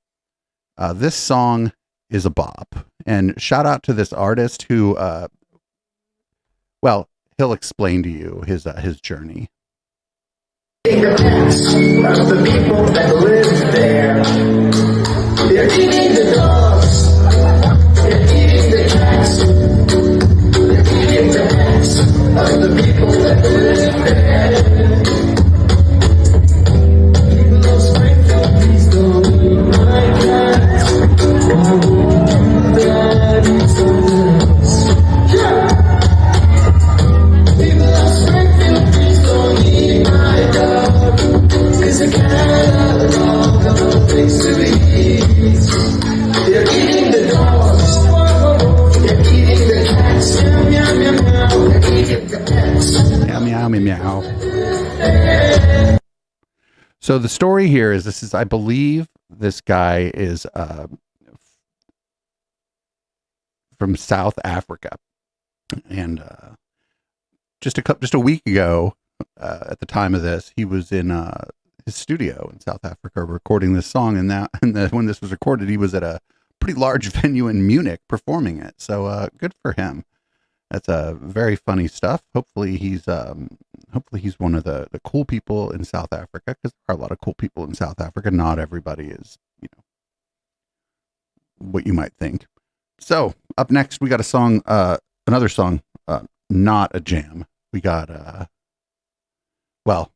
this song is a bop, and shout out to this artist who, well, he'll explain to you his journey. The people that live there, they're eating the dogs, they're eating the cats, they're eating the pets of the people that live there. People of Springfield, please don't eat my cats. I want that eat something else. Yeah. People of Springfield, please don't eat my dog. Cause I got a dog of a place to eat. They're eating the dogs. They're eating the cats. Meow, meow, meow, meow. They're eating the pets. Meow, meow, meow, meow. So the story here is I believe this guy is from South Africa. And just a week ago, at the time of this, he was in his studio in South Africa recording this song, and when this was recorded, he was at a pretty large venue in Munich performing it. So good for him. That's very funny stuff. Hopefully he's one of the cool people in South Africa, because there are a lot of cool people in South Africa. Not everybody is, what you might think. So up next, we got a song, another song, not a jam. We got well,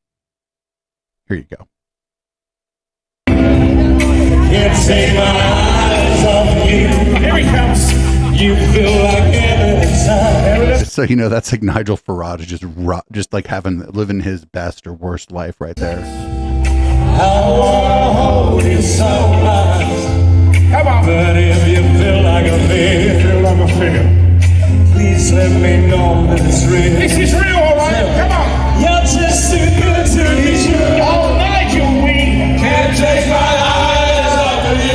here you go. Can't take my eyes off you. Here he comes. You feel like time. Just so you know, that's like Nigel Farage just like living his best or worst life right there. I wanna hold you so much. Come on. But if you feel like a fear, please let me know that it's real. This is real, all right? Come on. You're just too good to be true. All night you weep. Can't take my eyes off of you.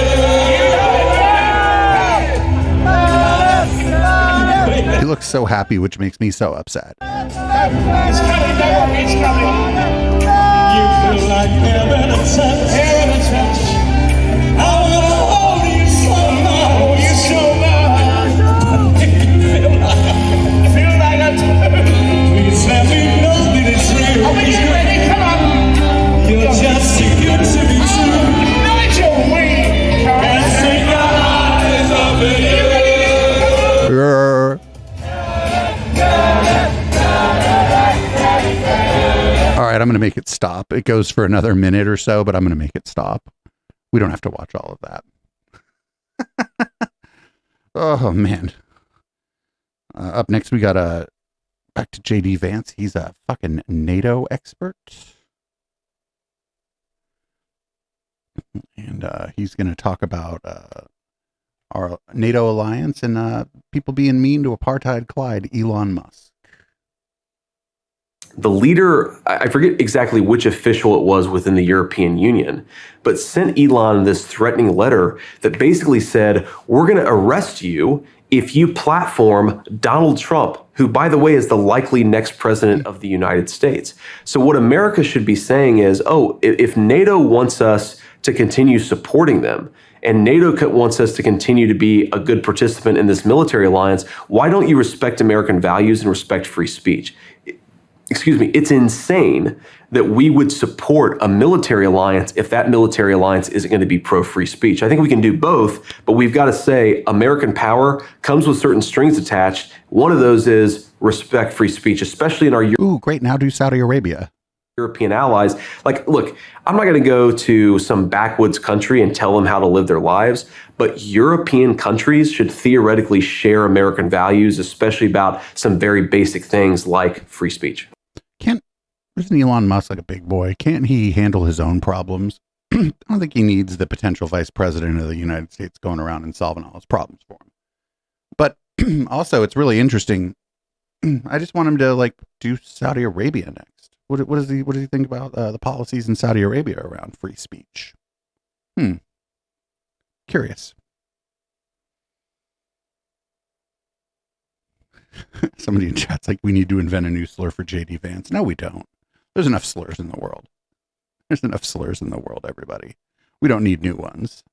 He looks so happy, which makes me so upset. It's coming, dog. It's coming. You feel like heaven and touch. Heaven and touch. I wanna hold you so much. Hold you so much. Feel like a please let me know that it's real. Are we getting ready? Come on. You're just too good to be true. Not your way. Can't take my eyes off of you. All right, I'm going to make it stop. It goes for another minute or so, but I'm going to make it stop. We don't have to watch all of that. Oh, man. Up next, we got back to JD Vance. He's a fucking NATO expert. And he's going to talk about our NATO alliance and people being mean to apartheid Clyde, Elon Musk. The leader, I forget exactly which official it was within the European Union, but sent Elon this threatening letter that basically said, we're going to arrest you if you platform Donald Trump, who, by the way, is the likely next president of the United States. So what America should be saying is, if NATO wants us to continue supporting them, and NATO wants us to continue to be a good participant in this military alliance, why don't you respect American values and respect free speech? Excuse me, it's insane that we would support a military alliance if that military alliance isn't going to be pro-free speech. I think we can do both, but we've got to say American power comes with certain strings attached. One of those is respect free speech, especially in our great. Now do Saudi Arabia. European allies. Like, look, I'm not going to go to some backwoods country and tell them how to live their lives, but European countries should theoretically share American values, especially about some very basic things like free speech. Isn't Elon Musk like a big boy? Can't he handle his own problems? I don't think he needs the potential vice president of the United States going around and solving all his problems for him. But also, it's really interesting. I just want him to like do Saudi Arabia next. What does he think about the policies in Saudi Arabia around free speech? Curious. Somebody in chat's like, we need to invent a new slur for JD Vance. No, we don't. There's enough slurs in the world. There's enough slurs in the world, everybody. We don't need new ones.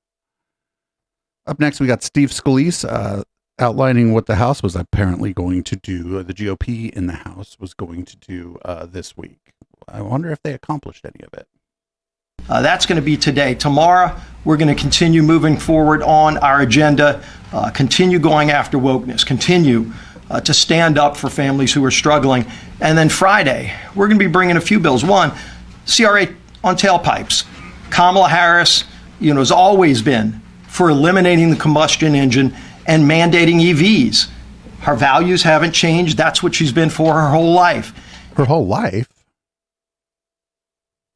Up next, we got Steve Scalise outlining what the House was apparently going to do. The GOP in the House was going to do this week. I wonder if they accomplished any of it. That's going to be today. Tomorrow, we're going to continue moving forward on our agenda, continue going after wokeness, continue to stand up for families who are struggling. And then Friday, we're going to be bringing a few bills. One, CRA on tailpipes. Kamala Harris, has always been for eliminating the combustion engine and mandating EVs. Her values haven't changed. That's what she's been for her whole life. Her whole life?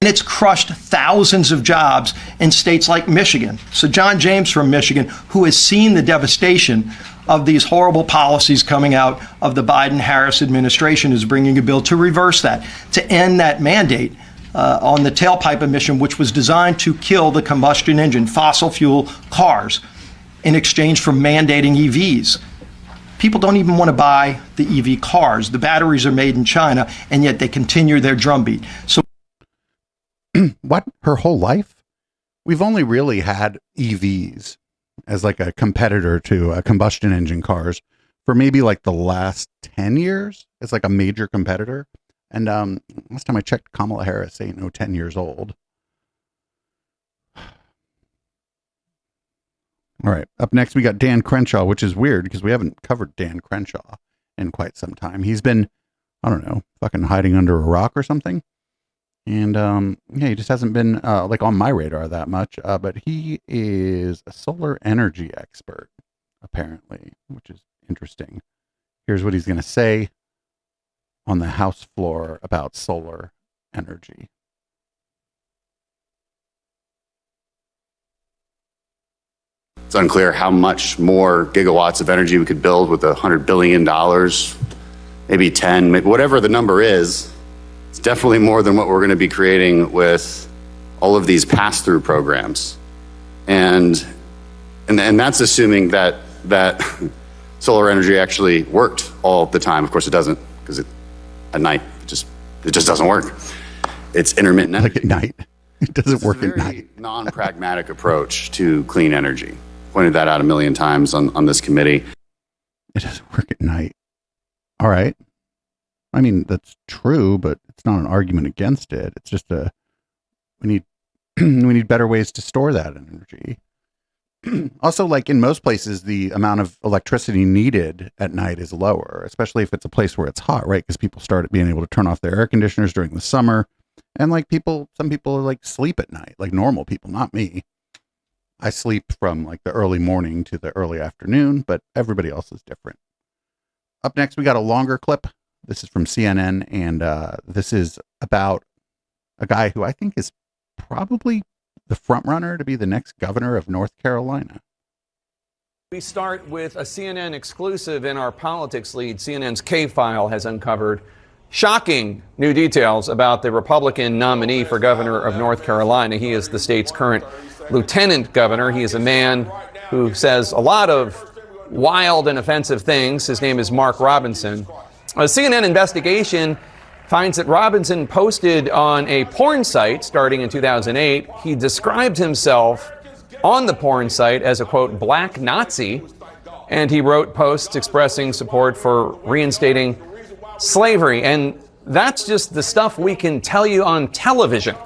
And it's crushed thousands of jobs in states like Michigan. So John James from Michigan, who has seen the devastation of these horrible policies coming out of the Biden-Harris administration, is bringing a bill to reverse that, to end that mandate on the tailpipe emission, which was designed to kill the combustion engine, fossil fuel cars, in exchange for mandating EVs. People don't even want to buy the EV cars. The batteries are made in China, and yet they continue their drumbeat. So what? Her whole life? We've only really had EVs as like a competitor to combustion engine cars for maybe like the last 10 years. It's like a major competitor. And last time I checked, Kamala Harris ain't no 10 years old. All right. Up next, we got Dan Crenshaw, which is weird because we haven't covered Dan Crenshaw in quite some time. He's been, I don't know, fucking hiding under a rock or something. And he just hasn't been like on my radar that much. But he is a solar energy expert, apparently, which is interesting. Here's what he's going to say on the House floor about solar energy. It's unclear how much more gigawatts of energy we could build with $100 billion, maybe 10, maybe whatever the number is. It's definitely more than what we're going to be creating with all of these pass-through programs. And that's assuming that solar energy actually worked all the time. Of course it doesn't, because at night it just doesn't work. It's intermittent energy. Like at night. It doesn't work at night. Non-pragmatic approach to clean energy. Pointed that out a million times on this committee. It doesn't work at night. All right. I mean, that's true, but it's not an argument against it. It's just we need better ways to store that energy. Also, like in most places, the amount of electricity needed at night is lower, especially if it's a place where it's hot, right? Because people start being able to turn off their air conditioners during the summer. And like some people are like sleep at night, like normal people, not me. I sleep from like the early morning to the early afternoon, but everybody else is different. Up next, we got a longer clip. This is from CNN, and this is about a guy who I think is probably the front runner to be the next governor of North Carolina. We start with a CNN exclusive in our politics lead. CNN's K-File has uncovered shocking new details about the Republican nominee for governor of North Carolina. He is the state's current lieutenant governor. He is a man who says a lot of wild and offensive things. His name is Mark Robinson. A CNN investigation finds that Robinson posted on a porn site starting in 2008. He described himself on the porn site as a, quote, black Nazi, and he wrote posts expressing support for reinstating slavery. And that's just the stuff we can tell you on television.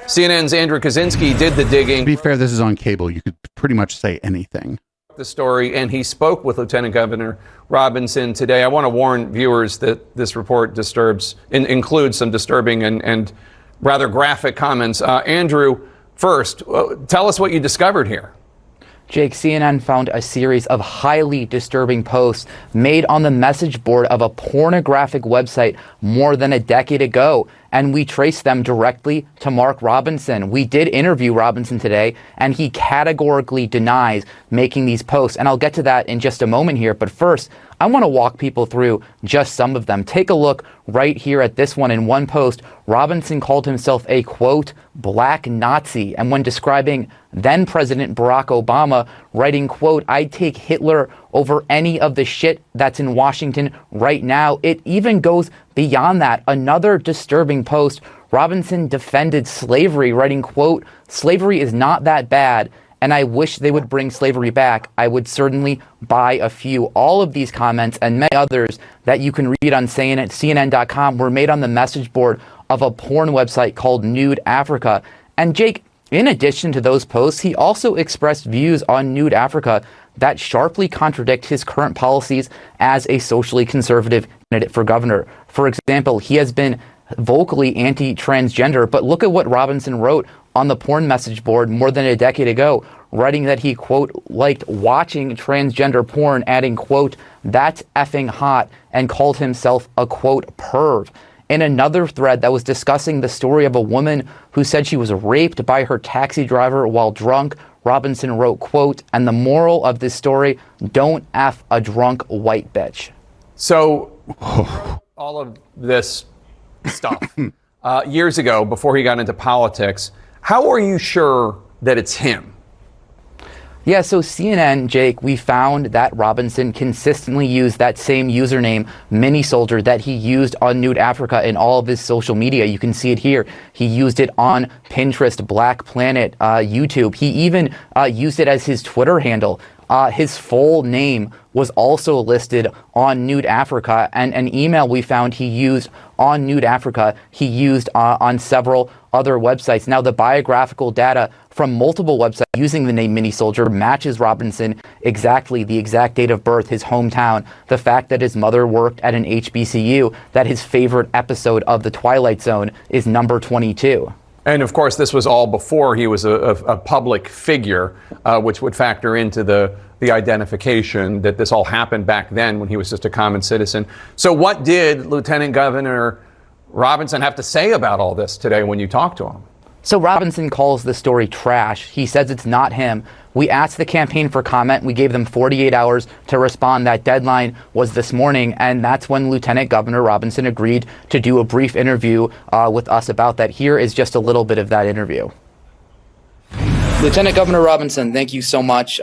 CNN's Andrew Kaczynski did the digging. To be fair, this is on cable. You could pretty much say anything. The story, and he spoke with Lieutenant Governor Robinson today. I want to warn viewers that this report includes some disturbing and rather graphic comments. Andrew, first, tell us what you discovered here. Jake, CNN found a series of highly disturbing posts made on the message board of a pornographic website more than a decade ago, and we traced them directly to Mark Robinson. We did interview Robinson today, and he categorically denies making these posts, and I'll get to that in just a moment here. But first, I want to walk people through just some of them. Take a look right here at this one. In one post, Robinson called himself a, quote, black Nazi. And when describing then President Barack Obama, writing, quote, I'd take Hitler over any of the shit that's in Washington right now. It even goes beyond that. Another disturbing post, Robinson defended slavery, writing, quote, slavery is not that bad, and I wish they would bring slavery back. I would certainly buy a few. All of these comments and many others that you can read on CNN.com were made on the message board of a porn website called Nude Africa. And Jake, in addition to those posts, he also expressed views on Nude Africa that sharply contradict his current policies as a socially conservative candidate for governor. For example, he has been vocally anti-transgender, but look at what Robinson wrote on the porn message board more than a decade ago, writing that he, quote, liked watching transgender porn, adding, quote, that's effing hot, and called himself a, quote, perv. In another thread that was discussing the story of a woman who said she was raped by her taxi driver while drunk, Robinson wrote, quote, and the moral of this story, don't F a drunk white bitch. So all of this stuff years ago, before he got into politics, how are you sure that it's him? Yeah, so CNN, Jake, we found that Robinson consistently used that same username, Mini Soldier, that he used on Nude Africa in all of his social media. You can see it here. He used it on Pinterest, Black Planet, YouTube. He even used it as his Twitter handle. His full name was also listed on Nude Africa, and an email we found he used on Nude Africa, he used on several other websites. Now, the biographical data from multiple websites using the name Mini Soldier matches Robinson exactly, the exact date of birth, his hometown, the fact that his mother worked at an HBCU, that his favorite episode of The Twilight Zone is number 22. And of course, this was all before he was a public figure, which would factor into the identification that this all happened back then when he was just a common citizen. So what did Lieutenant Governor Robinson have to say about all this today when you talked to him? So Robinson calls the story trash. He says it's not him. We asked the campaign for comment. We gave them 48 hours to respond. That deadline was this morning, and that's when Lieutenant Governor Robinson agreed to do a brief interview with us about that. Here is just a little bit of that interview. Lieutenant Governor Robinson, thank you so much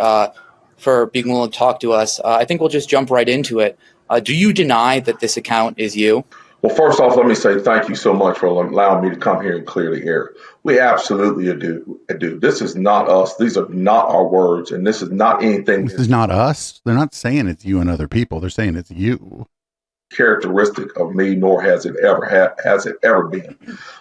for being willing to talk to us. I think we'll just jump right into it. Do you deny that this account is you? Well, first off, let me say thank you so much for allowing me to come here and clear the air. We absolutely do. This is not us. These are not our words, and this is not anything. This is not us. They're not saying it's you and other people. They're saying it's you. Characteristic of me, nor has it ever been.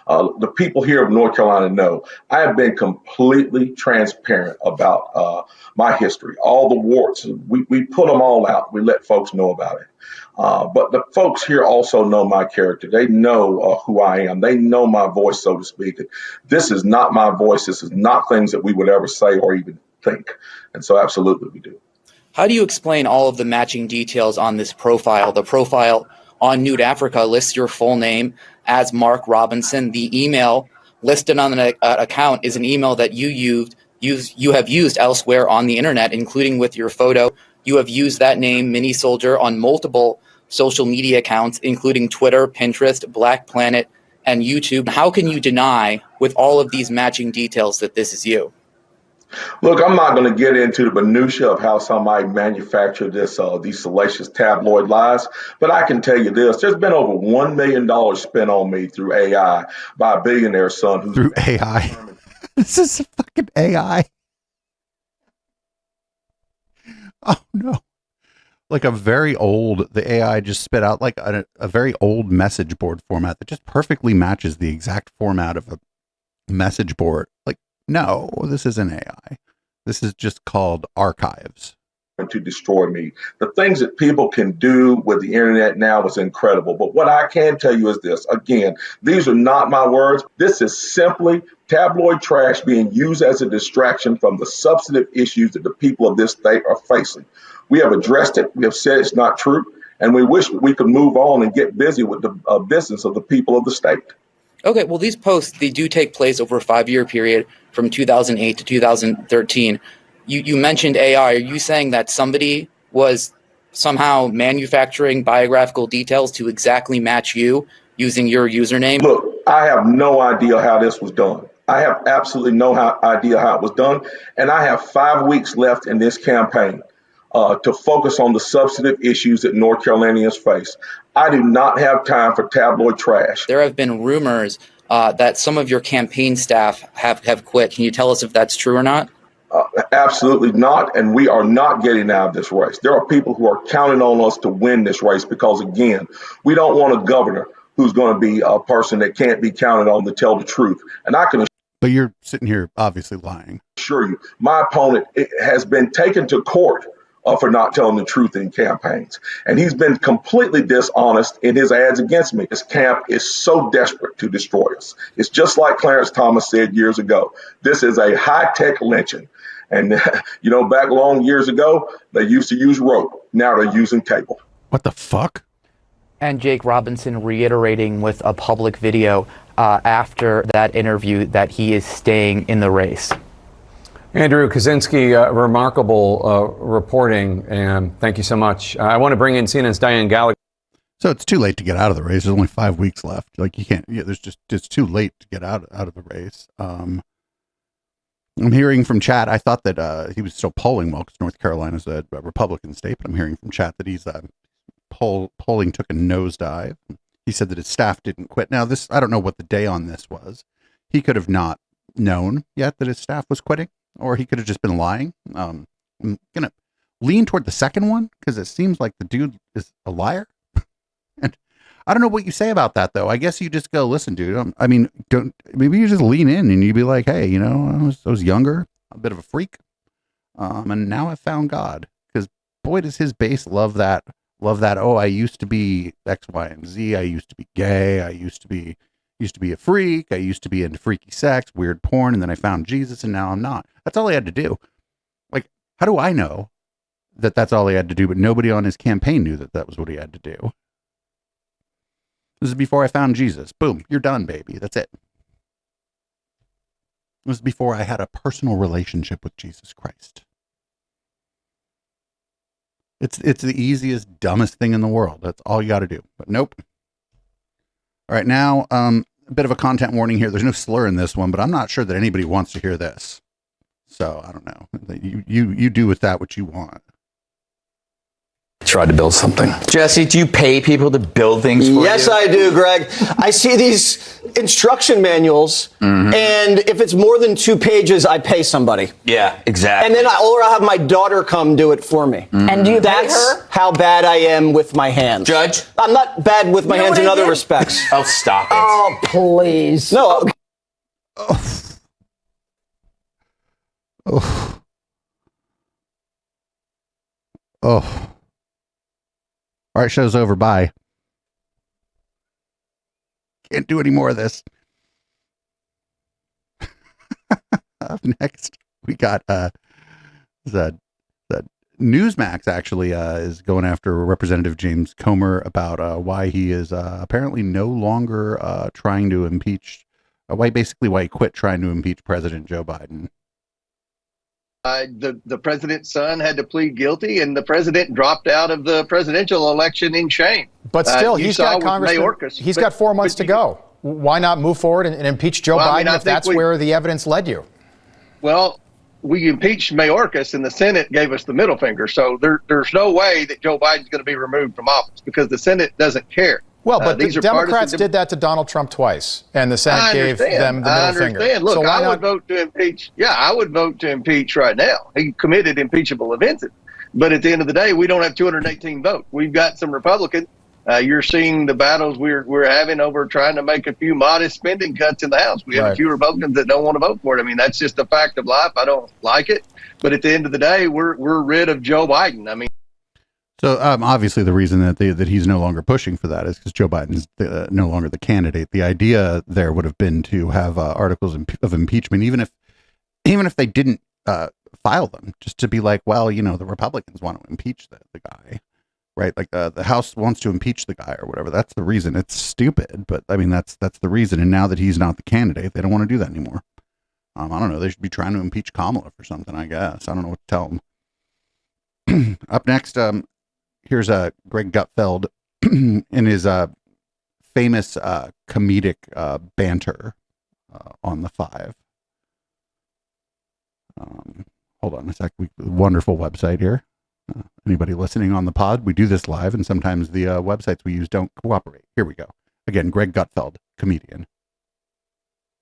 The people here of North Carolina know I have been completely transparent about my history. All the warts, we put them all out. We let folks know about it. But the folks here also know my character. They know who I am. They know my voice, so to speak. This is not my voice. This is not things that we would ever say or even think. And so absolutely we do. How do you explain all of the matching details on this profile? The profile on Nude Africa lists your full name as Mark Robinson. The email listed on the account is an email that you have used elsewhere on the internet, including with your photo. You have used that name, Mini Soldier, on multiple social media accounts, including Twitter, Pinterest, Black Planet, and YouTube. How can you deny, with all of these matching details, that this is you? Look, I'm not going to get into the minutia of how somebody manufactured these salacious tabloid lies, but I can tell you this. There's been over $1 million spent on me through AI by a billionaire son. Who's through AI? This is fucking AI. Oh, no. Like the AI just spit out like a very old message board format that just perfectly matches the exact format of a message board. Like, no, this isn't AI. This is just called archives. To destroy me. The things that people can do with the internet now is incredible. But what I can tell you is this. Again, these are not my words. This is simply tabloid trash being used as a distraction from the substantive issues that the people of this state are facing. We have addressed it. We have said it's not true. And we wish we could move on and get busy with the business of the people of the state. Okay, well, these posts, they do take place over a 5-year period from 2008 to 2013. You mentioned AI. Are you saying that somebody was somehow manufacturing biographical details to exactly match you using your username? Look, I have no idea how this was done. I have absolutely no idea how it was done. And I have 5 weeks left in this campaign to focus on the substantive issues that North Carolinians face. I do not have time for tabloid trash. There have been rumors that some of your campaign staff have quit. Can you tell us if that's true or not? Absolutely not, and we are not getting out of this race. There are people who are counting on us to win this race because, again, we don't want a governor who's going to be a person that can't be counted on to tell the truth. And I can But you're sitting here obviously lying. assure you, my opponent has been taken to court for not telling the truth in campaigns. And he's been completely dishonest in his ads against me. This camp is so desperate to destroy us. It's just like Clarence Thomas said years ago. This is a high-tech lynching. And, you know, back long years ago, they used to use rope. Now they're using cable. What the fuck? And Jake Robinson reiterating with a public video after that interview that he is staying in the race. Andrew Kaczynski, remarkable reporting, and thank you so much. I want to bring in CNN's Diane Gallagher. So it's too late to get out of the race. There's only 5 weeks left. Like you can't. Yeah, it's too late to get out of the race. I'm hearing from chat. I thought that he was still polling well because North Carolina's a Republican state, but I'm hearing from chat that he's polling took a nosedive. He said that his staff didn't quit. Now this, I don't know what the day on this was. He could have not known yet that his staff was quitting. Or he could have just been lying. I'm going to lean toward the second one because it seems like the dude is a liar. And I don't know what you say about that, though. I guess you just go, listen, dude. Maybe you just lean in and you be like, hey, you know, I was younger, a bit of a freak. And now I've found God. Because boy, does his base love that. Oh, I used to be X, Y, and Z. I used to be gay. I used to be a freak. I used to be into freaky sex, weird porn, and then I found Jesus, and now I'm not. That's all he had to do. Like, how do I know that that's all he had to do? But nobody on his campaign knew that that was what he had to do. This is before I found Jesus. Boom, you're done, baby. That's it. This is before I had a personal relationship with Jesus Christ. It's the easiest, dumbest thing in the world. That's all you got to do. But nope. All right, now, a bit of a content warning here. There's no slur in this one, but I'm not sure that anybody wants to hear this. So I don't know. You do with that what you want. Tried to build something. Jesse, do you pay people to build things for you? Yes, I do, Greg. I see these instruction manuals, and if it's more than 2 pages, I pay somebody. Yeah, exactly. And then I'll have my daughter come do it for me. And do you pay That's her? how bad I am with my hands. Judge? I'm not bad with my hands in other respects. Oh, stop it. Oh, please. No. Oh. All right, show's over. Bye. Can't do any more of this. Up next, we got the Newsmax actually is going after Representative James Comer about why he is apparently no longer trying to impeach. Why he quit trying to impeach President Joe Biden. The president's son had to plead guilty, and the president dropped out of the presidential election in shame. But still, he's got Congressman. He's got 4 months to go. Why not move forward and impeach Joe Biden if that's where the evidence led you? Well, we impeached Mayorkas, and the Senate gave us the middle finger. So there's no way that Joe Biden's going to be removed from office because the Senate doesn't care. Well, but the Democrats did that to Donald Trump twice, and the Senate gave them the middle finger. Look, so I would vote to impeach. Yeah, I would vote to impeach right now. He committed impeachable offenses. But at the end of the day, we don't have 218 votes. We've got some Republicans. You're seeing the battles we're having over trying to make a few modest spending cuts in the House. We have a few Republicans that don't want to vote for it. I mean, that's just a fact of life. I don't like it. But at the end of the day, we're rid of Joe Biden. I mean, So obviously the reason that he's no longer pushing for that is because Joe Biden's no longer the candidate. The idea there would have been to have articles of impeachment, even if they didn't file them, just to be like, well, the Republicans want to impeach the guy, right? Like the House wants to impeach the guy or whatever. That's the reason. It's stupid, but I mean that's the reason. And now that he's not the candidate, they don't want to do that anymore. I don't know. They should be trying to impeach Kamala for something, I guess. I don't know what to tell them. Up next, here's Greg Gutfeld in his famous comedic banter on the 5. Hold on a sec. Wonderful website here. Anybody listening on the pod, we do this live, and sometimes the websites we use don't cooperate. Here we go. Again, Greg Gutfeld, comedian.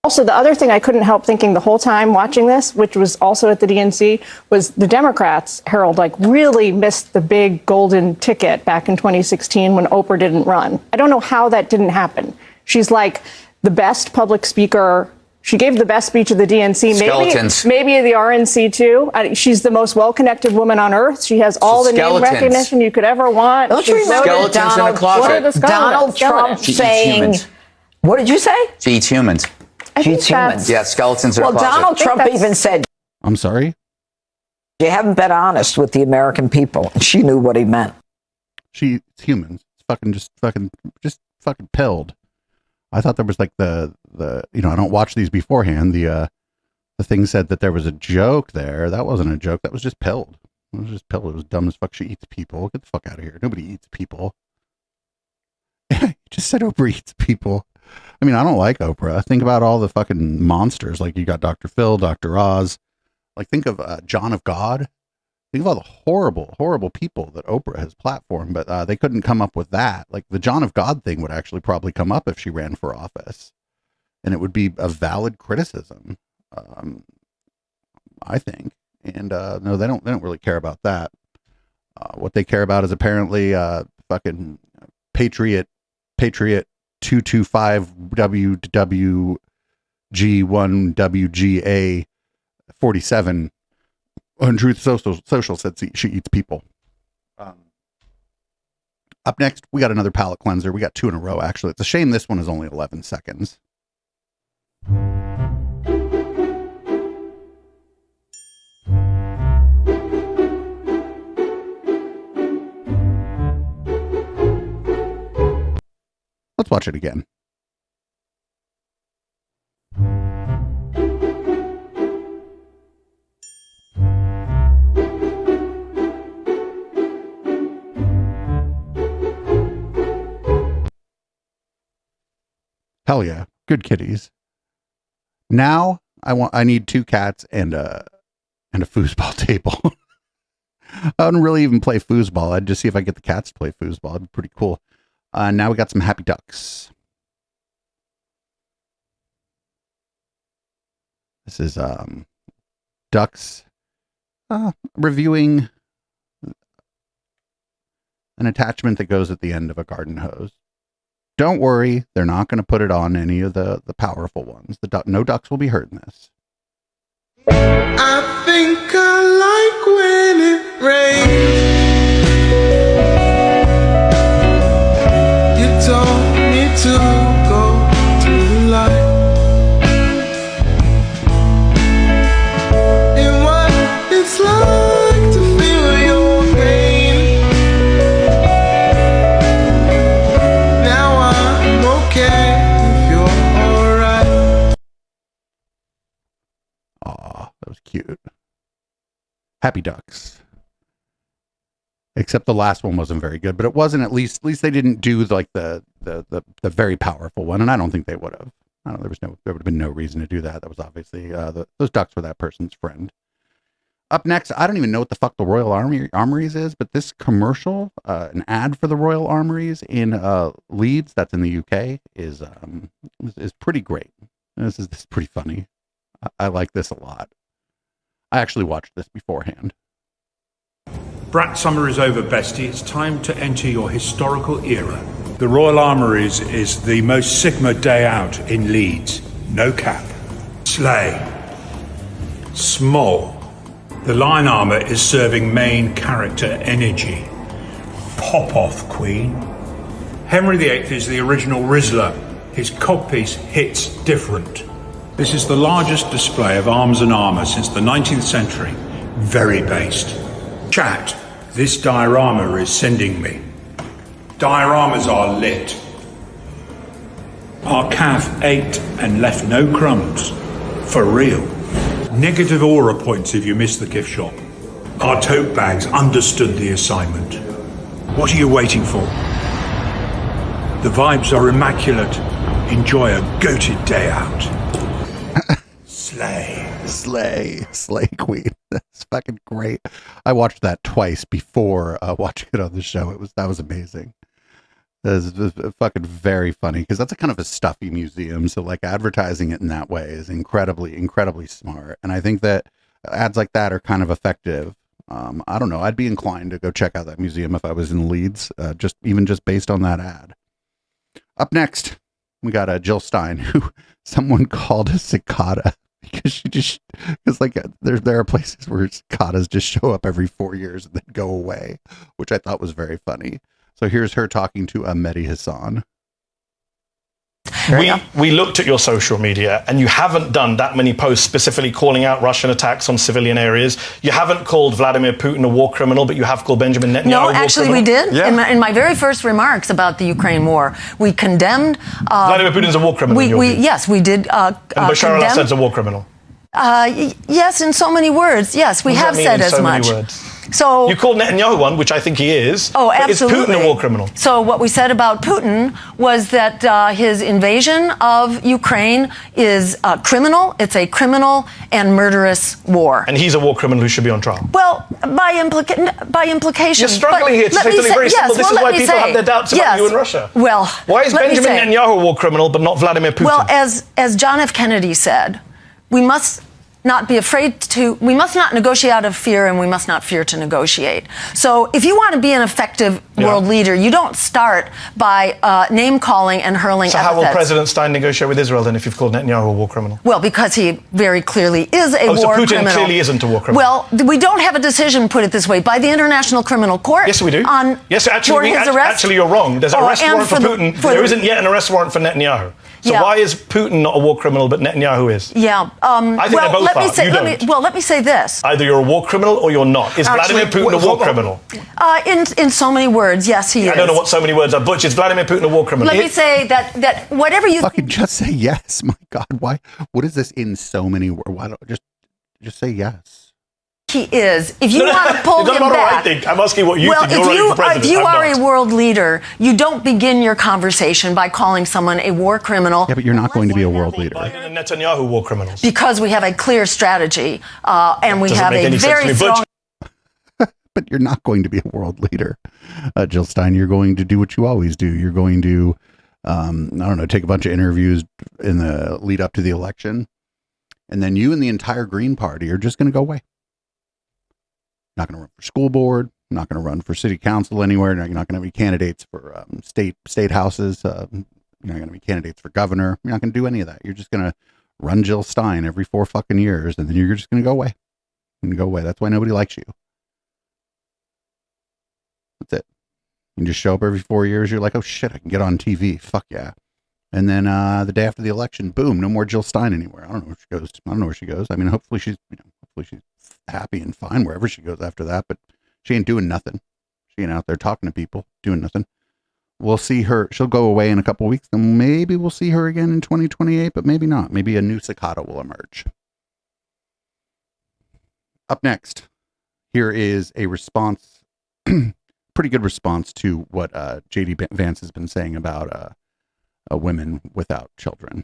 Also, the other thing I couldn't help thinking the whole time watching this, which was also at the DNC, was the Democrats, Harold, really missed the big golden ticket back in 2016 when Oprah didn't run. I don't know how that didn't happen. She's like the best public speaker. She gave the best speech of the DNC, maybe the RNC too. She's the most well-connected woman on earth. She has all the name recognition you could ever want. Don't you remember Donald Trump saying, what did you say? She eats humans. She eats humans. Yeah, skeletons in a closet. Donald Trump even said, I'm sorry? You haven't been honest with the American people. And she knew what he meant. She eats humans. It's fucking pilled. I thought there was like the I don't watch these beforehand. The thing said that there was a joke there. That wasn't a joke. That was just pilled. It was just pilled. It was dumb as fuck. She eats people. Get the fuck out of here. Nobody eats people. You just said Oprah eats people. I mean, I don't like Oprah. Think about all the fucking monsters. Like you got Dr. Phil, Dr. Oz. Like think of John of God. Think of all the horrible, horrible people that Oprah has platformed, but they couldn't come up with that. Like the John of God thing would actually probably come up if she ran for office, and it would be a valid criticism, I think. And no, they don't really care about that. What they care about is apparently fucking Patriot 225 WWG1WGA 47. Untruth Social said she eats people. Up next, we got another palate cleanser. We got 2 in a row, actually. It's a shame this one is only 11 seconds. Let's watch it again. Hell yeah. Good kitties. Now I need 2 cats and a foosball table. I wouldn't really even play foosball. I'd just see if I get the cats to play foosball. It'd be pretty cool. Now we got some happy ducks. This is ducks reviewing an attachment that goes at the end of a garden hose. Don't worry, they're not going to put it on any of the powerful ones. No ducks will be hurt in this. I think I like when it rains. You don't need to go to the light. And what it's like to feel your pain. Now I'm okay if you're alright. Aw, that was cute. Happy ducks. Except the last one wasn't very good, but it wasn't at least they didn't do like the very powerful one, and I don't think they would have. I don't know, there would have been no reason to do that. That was obviously those ducks were that person's friend. Up next, I don't even know what the fuck the Royal Armories is, but this commercial, an ad for the Royal Armories in Leeds, that's in the UK, is pretty great. This is pretty funny. I like this a lot. I actually watched this beforehand. Brat summer is over, bestie. It's time to enter your historical era. The Royal Armouries is the most Sigma day out in Leeds. No cap. Slay. Small. The line armour is serving main character energy. pop-off queen. Henry VIII is the original Rizzler. His codpiece hits different. This is the largest display of arms and armour since the 19th century. Very based. Chat, this diorama is sending me. Dioramas are lit. Our calf ate and left no crumbs. For real. Negative aura points if you miss the gift shop. Our tote bags understood the assignment. What are you waiting for? The vibes are immaculate. Enjoy a goated day out. Slay queen. That's fucking great. I watched that twice before watching it on the show. That was amazing. That was fucking very funny because that's a kind of a stuffy museum. So like advertising it in that way is incredibly smart. And I think that ads like that are kind of effective. I don't know. I'd be inclined to go check out that museum if I was in Leeds, just based on that ad. Up next, we got Jill Stein, who someone called a cicada because there are places where cicadas just show up every 4 years and then go away, which I thought was very funny. So here's her talking to Mehdi Hassan. We looked at your social media and you haven't done that many posts specifically calling out Russian attacks on civilian areas. You haven't called Vladimir Putin a war criminal, but you have called Benjamin Netanyahu a war criminal. No, actually we did. Yeah. In my very first remarks about the Ukraine war, we condemned... Vladimir Putin's a war criminal. Yes, we did. And Bashar al-Assad's a war criminal. Yes, in so many words. Yes, we have said as much. So you called Netanyahu one, which I think he is. Oh, absolutely. Is Putin a war criminal? So what we said about Putin was that his invasion of Ukraine is criminal. It's a criminal and murderous war. And he's a war criminal who should be on trial. Well, by implication. You're struggling here to say something very simple. This is why people have their doubts about you in Russia. Well, why is Benjamin Netanyahu a war criminal but not Vladimir Putin? Well, as John F. Kennedy said, we must not negotiate out of fear, and we must not fear to negotiate. So if you want to be an effective world leader, you don't start by name calling and hurling epithets. So how will President Stein negotiate with Israel then if you've called Netanyahu a war criminal? Well, because he very clearly is a war criminal. So Putin clearly isn't a war criminal. Well, we don't have a decision, put it this way, by the International Criminal Court. Yes, we do. Actually, you're wrong. There's an arrest warrant for Putin. There isn't yet an arrest warrant for Netanyahu. So why is Putin not a war criminal but Netanyahu is? Yeah. I think they both are. Let me say this. Either you're a war criminal or you're not. Is Vladimir Putin a war criminal? In so many words, yes, he is. I don't know what so many words are. Butch, is Vladimir Putin a war criminal? Let me say that whatever you fucking just say yes. My God, why? What is this in so many words? Why don't just say yes? He is. If you want to pull him back, what I think. I'm asking what you think. If you are a world leader, you don't begin your conversation by calling someone a war criminal. Yeah, but you're not going to be a world leader. Biden and Netanyahu war criminals. Because we have a clear strategy, and we have a very strong. But you're not going to be a world leader, Jill Stein. You're going to do what you always do. You're going to, take a bunch of interviews in the lead up to the election, and then you and the entire Green Party are just going to go away. Not going to run for school board. Not going to run for city council anywhere. You're not going to have any candidates for state houses. You're not going to be candidates for governor. You're not going to do any of that. You're just going to run Jill Stein every 4 fucking years, and then you're just going to go away. That's why nobody likes you. That's it. You just show up every 4 years. You're like, oh shit, I can get on TV. Fuck yeah. And then the day after the election, boom, no more Jill Stein anywhere. I don't know where she goes. I mean, hopefully she's happy and fine wherever she goes after that, but she ain't doing nothing. She ain't out there talking to people, doing nothing. We'll see her. She'll go away in a couple of weeks, and maybe we'll see her again in 2028, but maybe not. Maybe a new cicada will emerge. Up next, here is a response, pretty good response to what J.D. Vance has been saying about women without children.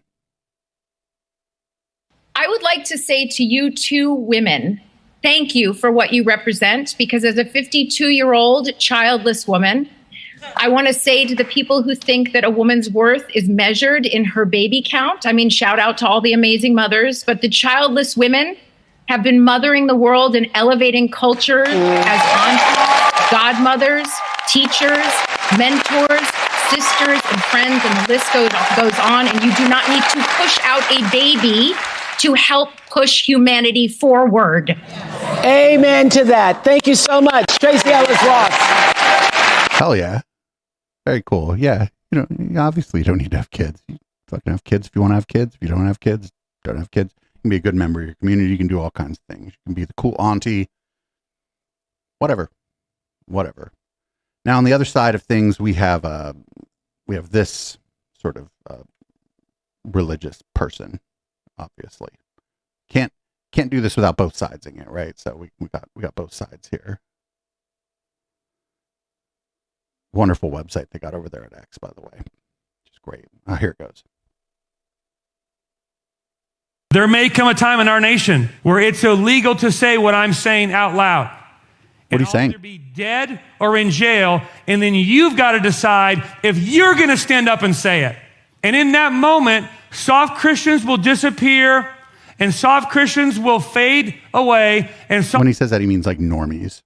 I would like to say to you two women, thank you for what you represent, because as a 52-year-old childless woman, I want to say to the people who think that a woman's worth is measured in her baby count, I mean, shout out to all the amazing mothers, but the childless women have been mothering the world and elevating culture as aunts, godmothers, teachers, mentors, sisters, and friends, and the list goes on. And you do not need to push out a baby to help push humanity forward. Amen to that. Thank you so much. Tracy Ellis Ross. Hell yeah. Very cool. Yeah. Obviously you don't need to have kids. You fucking have kids if you want to have kids. If you don't have kids, don't have kids. You can be a good member of your community. You can do all kinds of things. You can be the cool auntie. Whatever. Now on the other side of things, we have this sort of religious person, obviously. Can't do this without both sidesing it, right? So we got both sides here. Wonderful website they got over there at X, by the way. Just great. Here it goes. There may come a time in our nation where it's illegal to say what I'm saying out loud. What are you saying? Either be dead or in jail, and then you've got to decide if you're going to stand up and say it. And in that moment, soft Christians will disappear, and soft Christians will fade away. And when he says that, he means like normies.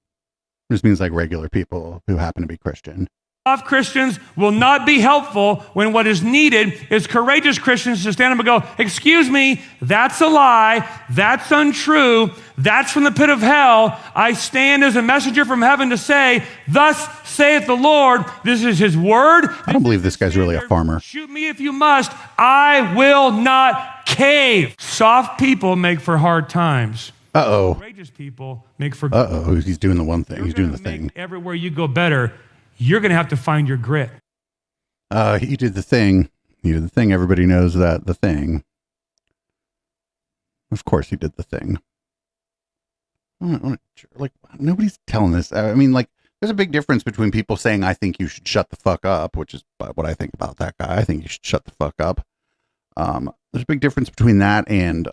It just means like regular people who happen to be Christian. Soft Christians will not be helpful when what is needed is courageous Christians to stand up and go, excuse me, that's a lie, that's untrue, that's from the pit of hell. I stand as a messenger from heaven to say, thus saith the Lord, this is his word. I don't believe this guy's really a farmer. Shoot me if you must, I will not cave. Soft people make for hard times. Uh-oh. Courageous people make for Uh-oh, he's doing the one thing. He's doing the thing. Everywhere you go better. You're going to have to find your grit. He did the thing. He did the thing. Everybody knows that the thing. Of course he did the thing. Like, nobody's telling this. I mean, like, there's a big difference between people saying, I think you should shut the fuck up, which is what I think about that guy. I think you should shut the fuck up. There's a big difference between that and,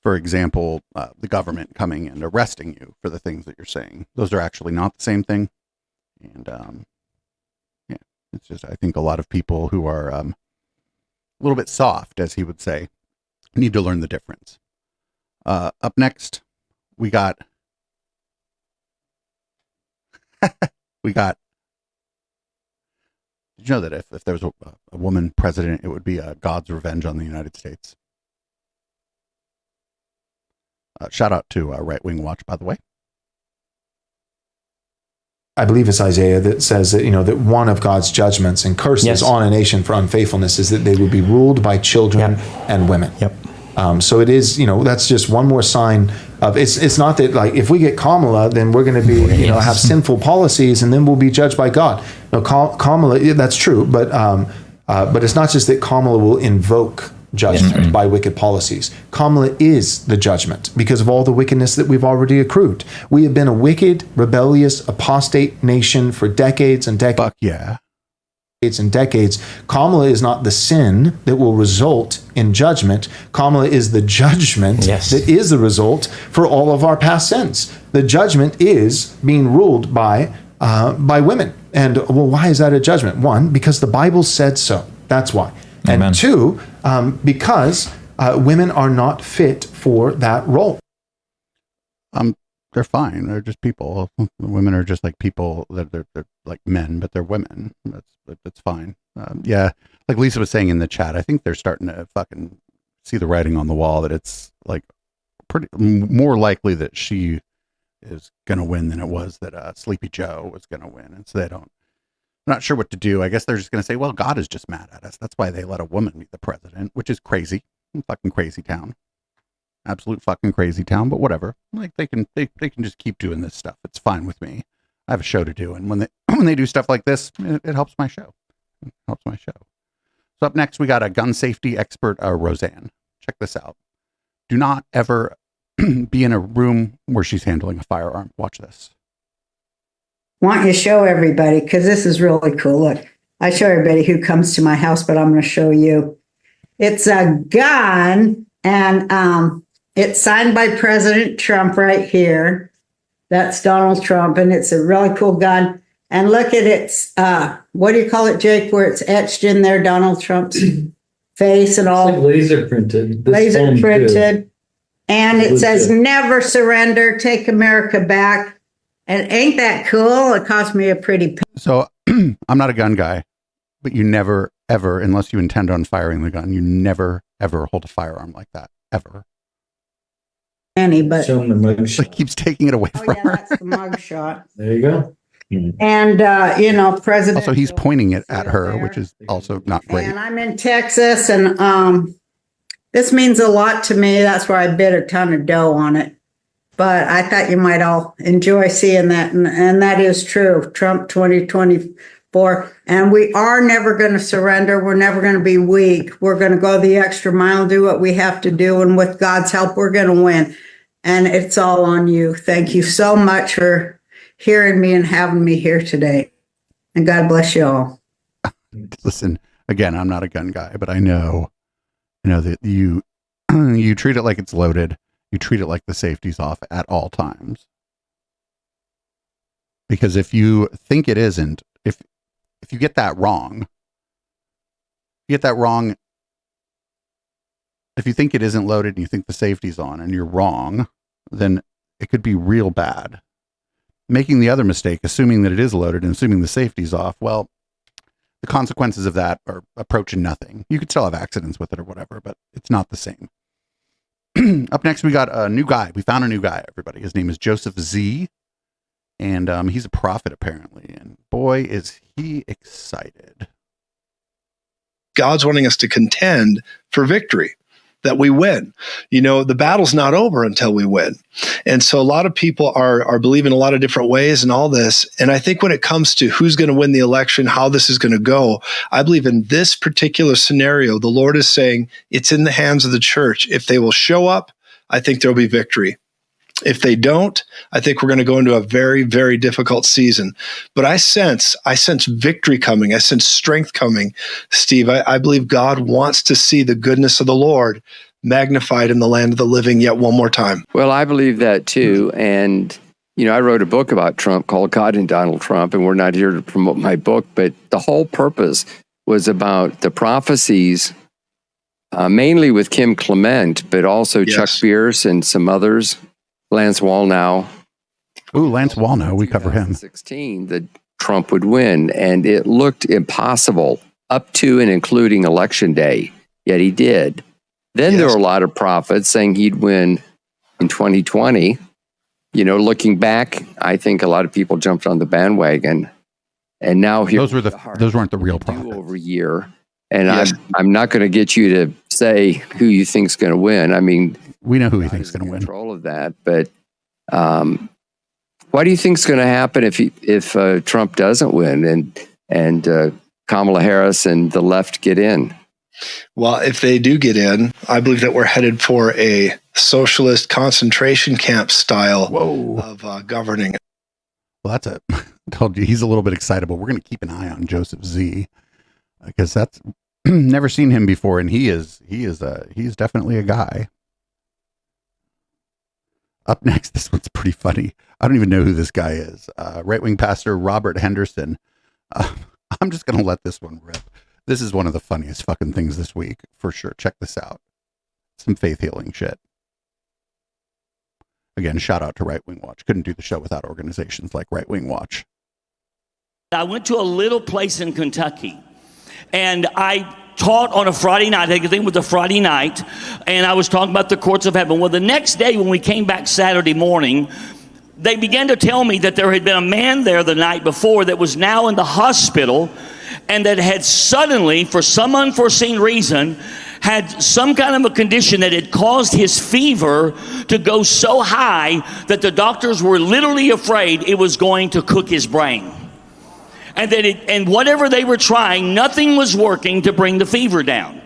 for example, the government coming and arresting you for the things that you're saying. Those are actually not the same thing. And, yeah, it's just, I think a lot of people who are, a little bit soft, as he would say, need to learn the difference. Up next, we got, did you know that if there was a woman president, it would be God's revenge on the United States? Shout out to Right Wing Watch, by the way. I believe it's Isaiah that says that, that one of God's judgments and curses on a nation for unfaithfulness is that they would be ruled by children and women. So it is, that's just one more sign of it's not that like if we get Kamala, then we're going to be, have sinful policies and then we'll be judged by God. No, Kamala, that's true, but it's not just that Kamala will invoke judgment by wicked policies. Kamala is the judgment because of all the wickedness that we've already accrued. We have been a wicked, rebellious, apostate nation for decades and decades. Fuck yeah. And decades. Kamala is not the sin that will result in judgment. Kamala is the judgment that is the result for all of our past sins. The judgment is being ruled by women. And well, why is that a judgment? One, because the Bible said so. That's why. Amen. And two, because women are not fit for that role. They're fine. They're just people. Women are just like people. They're like men, but they're women. That's fine. Yeah, like Lisa was saying in the chat, I think they're starting to fucking see the writing on the wall that it's like pretty more likely that she is gonna win than it was that Sleepy Joe was gonna win, and so they're not sure what to do. I guess they're just gonna say, well, God is just mad at us. That's why they let a woman be the president, which is crazy. Fucking crazy town. Absolute fucking crazy town, but whatever. Like they can just keep doing this stuff. It's fine with me. I have a show to do, and when they do stuff like this, it helps my show. It helps my show. So up next, we got a gun safety expert, Roseanne. Check this out. Do not ever be in a room where she's handling a firearm. Watch this. Want you to show everybody because this is really cool. Look, I show everybody who comes to my house, but I'm going to show you. It's a gun, and it's signed by President Trump right here. That's Donald Trump, and it's a really cool gun. And look at its, what do you call it, Jake, where it's etched in there, Donald Trump's face and all. It's like laser printed. Laser printed. And it says, never surrender, take America back. And ain't that cool? It cost me a pretty penny. So I'm not a gun guy, but you never, ever, unless you intend on firing the gun, you never, ever hold a firearm like that, ever. But show them the mug shot. It keeps taking it away from her. That's the mug shot. There you go. And, President. Also, he's pointing it at her, which is also not great. And I'm in Texas, and this means a lot to me. That's why I bid a ton of dough on it. But I thought you might all enjoy seeing that. And that is true. Trump 2024. And we are never going to surrender. We're never going to be weak. We're going to go the extra mile, do what we have to do. And with God's help, we're going to win. And it's all on you. Thank you so much for hearing me and having me here today. And God bless you all. Listen, again, I'm not a gun guy, but I know that you treat it like it's loaded. You treat it like the safety's off at all times. Because if you think it isn't, if you get that wrong, if you think it isn't loaded and you think the safety's on and you're wrong, then it could be real bad. Making the other mistake, assuming that it is loaded and assuming the safety's off, well, the consequences of that are approaching nothing. You could still have accidents with it or whatever, but it's not the same. Up next, we got a new guy. We found a new guy, everybody. His name is Joseph Z. And he's a prophet, apparently. And boy, is he excited. God's wanting us to contend for victory, that we win. The battle's not over until we win. And so a lot of people are believing a lot of different ways and all this. And I think when it comes to who's going to win the election, how this is going to go, I believe in this particular scenario, the Lord is saying it's in the hands of the church. If they will show up, I think there'll be victory. If they don't, I think we're going to go into a very, very difficult season. But I sense victory coming. I sense strength coming, Steve. I believe God wants to see the goodness of the Lord magnified in the land of the living yet one more time. Well, I believe that too. And, I wrote a book about Trump called God and Donald Trump, and we're not here to promote my book, but the whole purpose was about the prophecies, mainly with Kim Clement, but also Chuck Pierce and some others. Lance Wallnau. Ooh, Lance Wallnau. We cover him. 2016, that Trump would win, and it looked impossible up to and including Election Day, yet he did. Then there were a lot of prophets saying he'd win in 2020. Looking back, I think a lot of people jumped on the bandwagon, and now here those weren't the real prophets. Over year, and I'm not going to get you to say who you think's going to win. I mean, we know who he thinks is going to win. Control of that, but what do you think's going to happen if Trump doesn't win and Kamala Harris and the left get in? Well, if they do get in, I believe that we're headed for a socialist concentration camp style of governing. Well, I told you he's a little bit excitable. We're going to keep an eye on Joseph Z, because that's never seen him before, and he's definitely a guy. Up next, this one's pretty funny. I don't even know who this guy is. Right-wing pastor Robert Henderson. I'm just going to let this one rip. This is one of the funniest fucking things this week, for sure. Check this out. Some faith healing shit. Again, shout out to Right Wing Watch. Couldn't do the show without organizations like Right Wing Watch. I went to a little place in Kentucky, and I taught on a Friday night. I think it was a Friday night, and I was talking about the courts of heaven. Well, the next day when we came back Saturday morning, they began to tell me that there had been a man there the night before that was now in the hospital, and that had suddenly, for some unforeseen reason, had some kind of a condition that had caused his fever to go so high that the doctors were literally afraid it was going to cook his brain. And whatever they were trying, nothing was working to bring the fever down.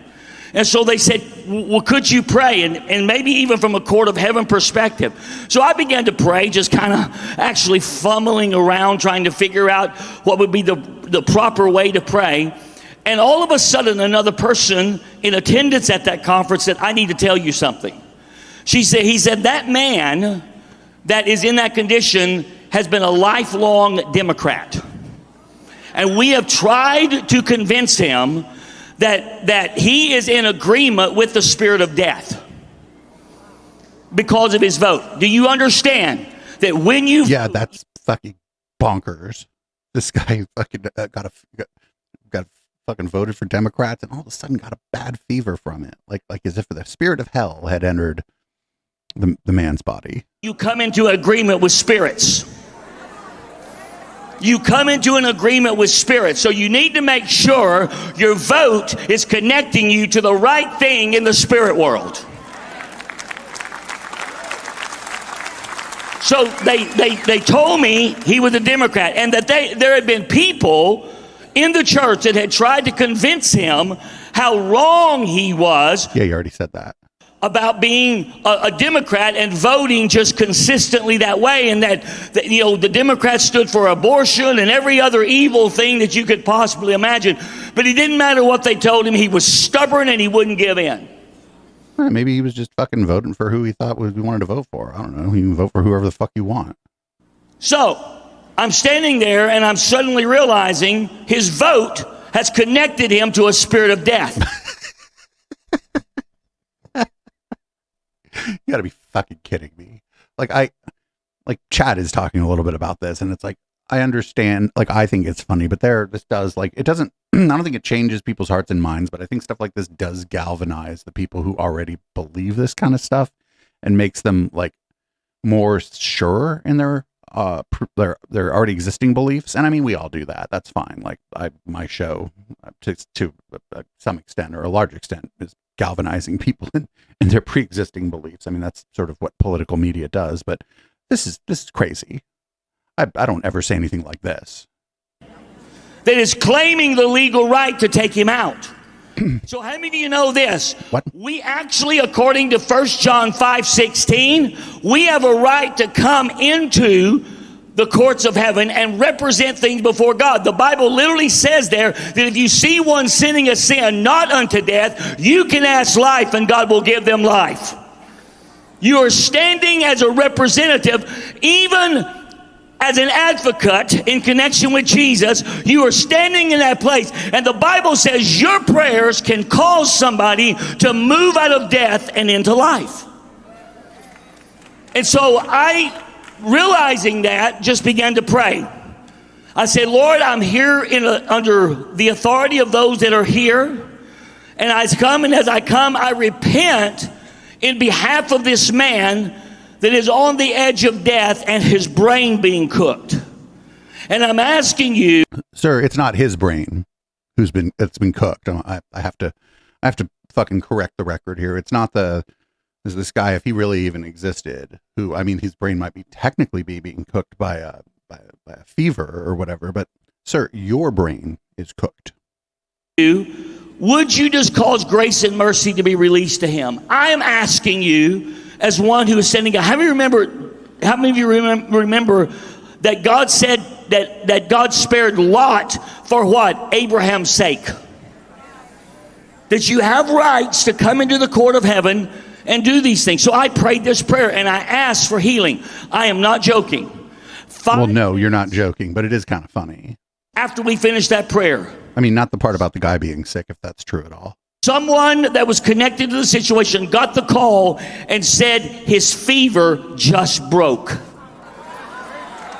And so they said, well, could you pray? And maybe even from a court of heaven perspective. So I began to pray, just kind of actually fumbling around, trying to figure out what would be the proper way to pray. And all of a sudden, another person in attendance at that conference said, I need to tell you something. He said, that man that is in that condition has been a lifelong Democrat. And we have tried to convince him that he is in agreement with the spirit of death because of his vote. Do you understand that when you... Yeah, that's fucking bonkers. This guy fucking got fucking voted for Democrats and all of a sudden got a bad fever from it. Like as if the spirit of hell had entered the man's body. You come into agreement with spirits. you come into an agreement with Spirit. So you need to make sure your vote is connecting you to the right thing in the spirit world. So they told me he was a Democrat, and that there had been people in the church that had tried to convince him how wrong he was. Yeah, you already said that. About being a Democrat and voting just consistently that way, and that the Democrats stood for abortion and every other evil thing that you could possibly imagine. But it didn't matter what they told him. He was stubborn and he wouldn't give in. Maybe he was just fucking voting for who he thought we wanted to vote for. I don't know. You can vote for whoever the fuck you want. So I'm standing there and I'm suddenly realizing his vote has connected him to a spirit of death. You gotta be fucking kidding me. Like Chad is talking a little bit about this, and it's like, I understand, like, I think it's funny, but this does, like, it doesn't, I don't think it changes people's hearts and minds, but I think stuff like this does galvanize the people who already believe this kind of stuff and makes them, like, more sure in their already existing beliefs. And I mean, we all do that. That's fine. Like, my show to some extent, or a large extent, is galvanizing people in their pre-existing beliefs. I mean, that's sort of what political media does, but this is crazy. I don't ever say anything like this. That is claiming the legal right to take him out. So how many of you know this? What? We actually, according to 1 John 5:16, we have a right to come into the courts of heaven and represent things before God. The Bible literally says there that if you see one sinning a sin not unto death, you can ask life and God will give them life. You are standing as a representative, even as an advocate in connection with Jesus. You are standing in that place, and the Bible says your prayers can cause somebody to move out of death and into life. And so realizing that, just began to pray. I said, Lord, I'm here under the authority of those that are here, and as I come, I repent in behalf of this man that is on the edge of death and his brain being cooked. And I'm asking you, sir, it's not his brain that's been cooked. I have to fucking correct the record here. It's not this guy, if he really even existed, who, I mean, his brain might be technically being cooked by a fever or whatever, but sir, your brain is cooked. Would you just cause grace and mercy to be released to him? I am asking you, as one who is sending out. How many of you remember that God said that God spared Lot for what? Abraham's sake. That you have rights to come into the court of heaven and do these things. So I prayed this prayer and I asked for healing. I am not joking. Well, no, you're not joking, but it is kind of funny. After we finished that prayer. I mean, not the part about the guy being sick, if that's true at all. Someone that was connected to the situation got the call and said his fever just broke.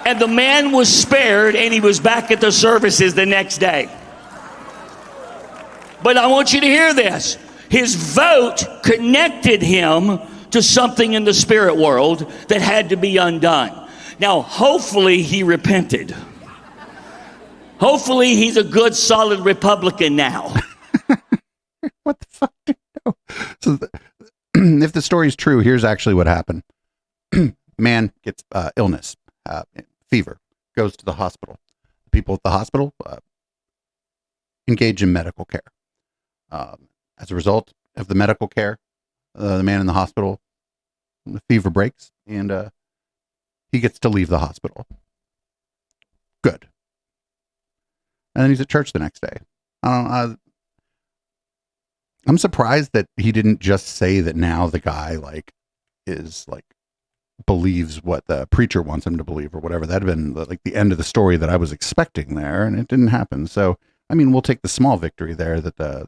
And the man was spared and he was back at the services the next day. But I want you to hear this. His vote connected him to something in the spirit world that had to be undone. Now, hopefully he repented. Hopefully he's a good, solid Republican now. What the fuck do you know? So if the story's true, here's actually what happened. Man gets illness, fever, goes to the hospital. People at the hospital engage in medical care. As a result of the medical care, the man in the hospital, the fever breaks, and he gets to leave the hospital. Good. And then he's at church the next day. I'm surprised that he didn't just say that now the guy believes what the preacher wants him to believe or whatever. That'd have been like the end of the story that I was expecting there, and it didn't happen. So, I mean, we'll take the small victory there that the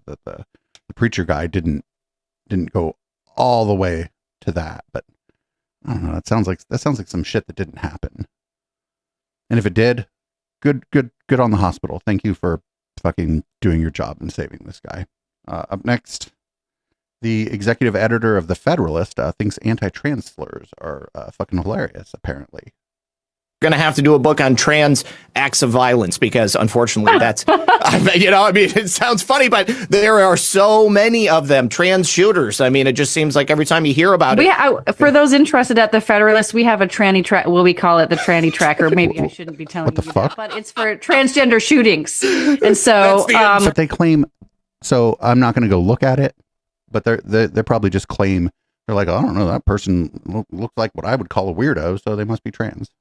preacher guy didn't go all the way to that. But I don't know. That sounds like some shit that didn't happen. And if it did, good on the hospital. Thank you for fucking doing your job and saving this guy. Up next, the executive editor of The Federalist thinks anti-trans slurs are fucking hilarious, apparently. going to have to do a book on trans acts of violence because, unfortunately, that's, it sounds funny, but there are so many of them, trans shooters. I mean, it just seems like every time you hear about it. For those interested at the Federalist, we have a tranny track. Well, we call it the tranny tracker. Maybe I shouldn't be telling you that, but it's for transgender shootings. And so, but they claim. So I'm not going to go look at it, but they probably just claim. They're like, I don't know, that person looks like what I would call a weirdo, so they must be trans.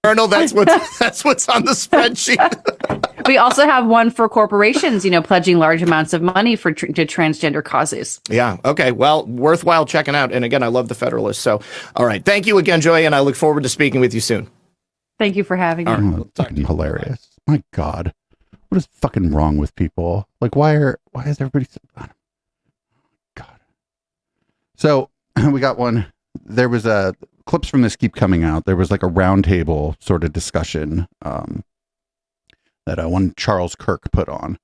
Colonel, that's what's on the spreadsheet. We also have one for corporations, pledging large amounts of money to transgender causes. Yeah. Okay. Well, worthwhile checking out. And again, I love the Federalist. So, all right. Thank you again, Joy, and I look forward to speaking with you soon. Thank you for having me. Oh, fucking hilarious. My God. What is fucking wrong with people? Like, why is everybody so... God. So, we got one. There was clips from this keep coming out. There was like a roundtable sort of discussion that one Charles Kirk put on.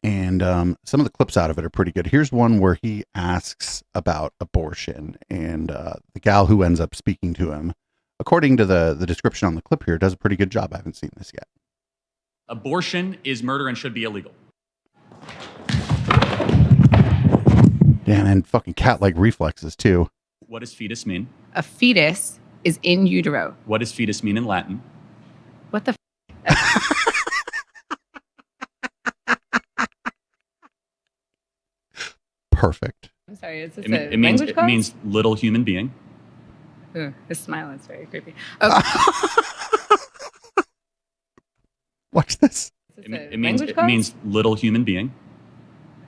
And some of the clips out of it are pretty good. Here's one where he asks about abortion. And the gal who ends up speaking to him, according to the description on the clip here, does a pretty good job. I haven't seen this yet. Abortion is murder and should be illegal. Damn, and fucking cat-like reflexes, too. What does fetus mean? A fetus is in utero. What does fetus mean in Latin? What the Perfect. I'm sorry, is this It means little human being. Ooh, his smile is very creepy. Okay. Watch this. It means little human being.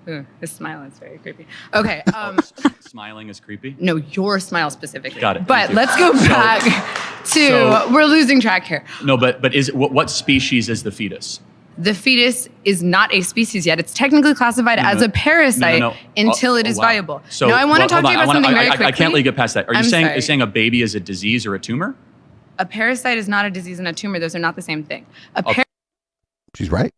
Ooh, his smile is very creepy. Okay. Smiling is creepy? No, your smile specifically. Got it. But let's go back to we're losing track here. No, but is what species is the fetus? The fetus is not a species yet. It's technically classified as a parasite until it is viable. So, now I want to talk to you about something very quickly. I can't let you get past that. Are you sorry. saying a baby is a disease or a tumor? A parasite is not a disease and a tumor. Those are not the same thing. She's right.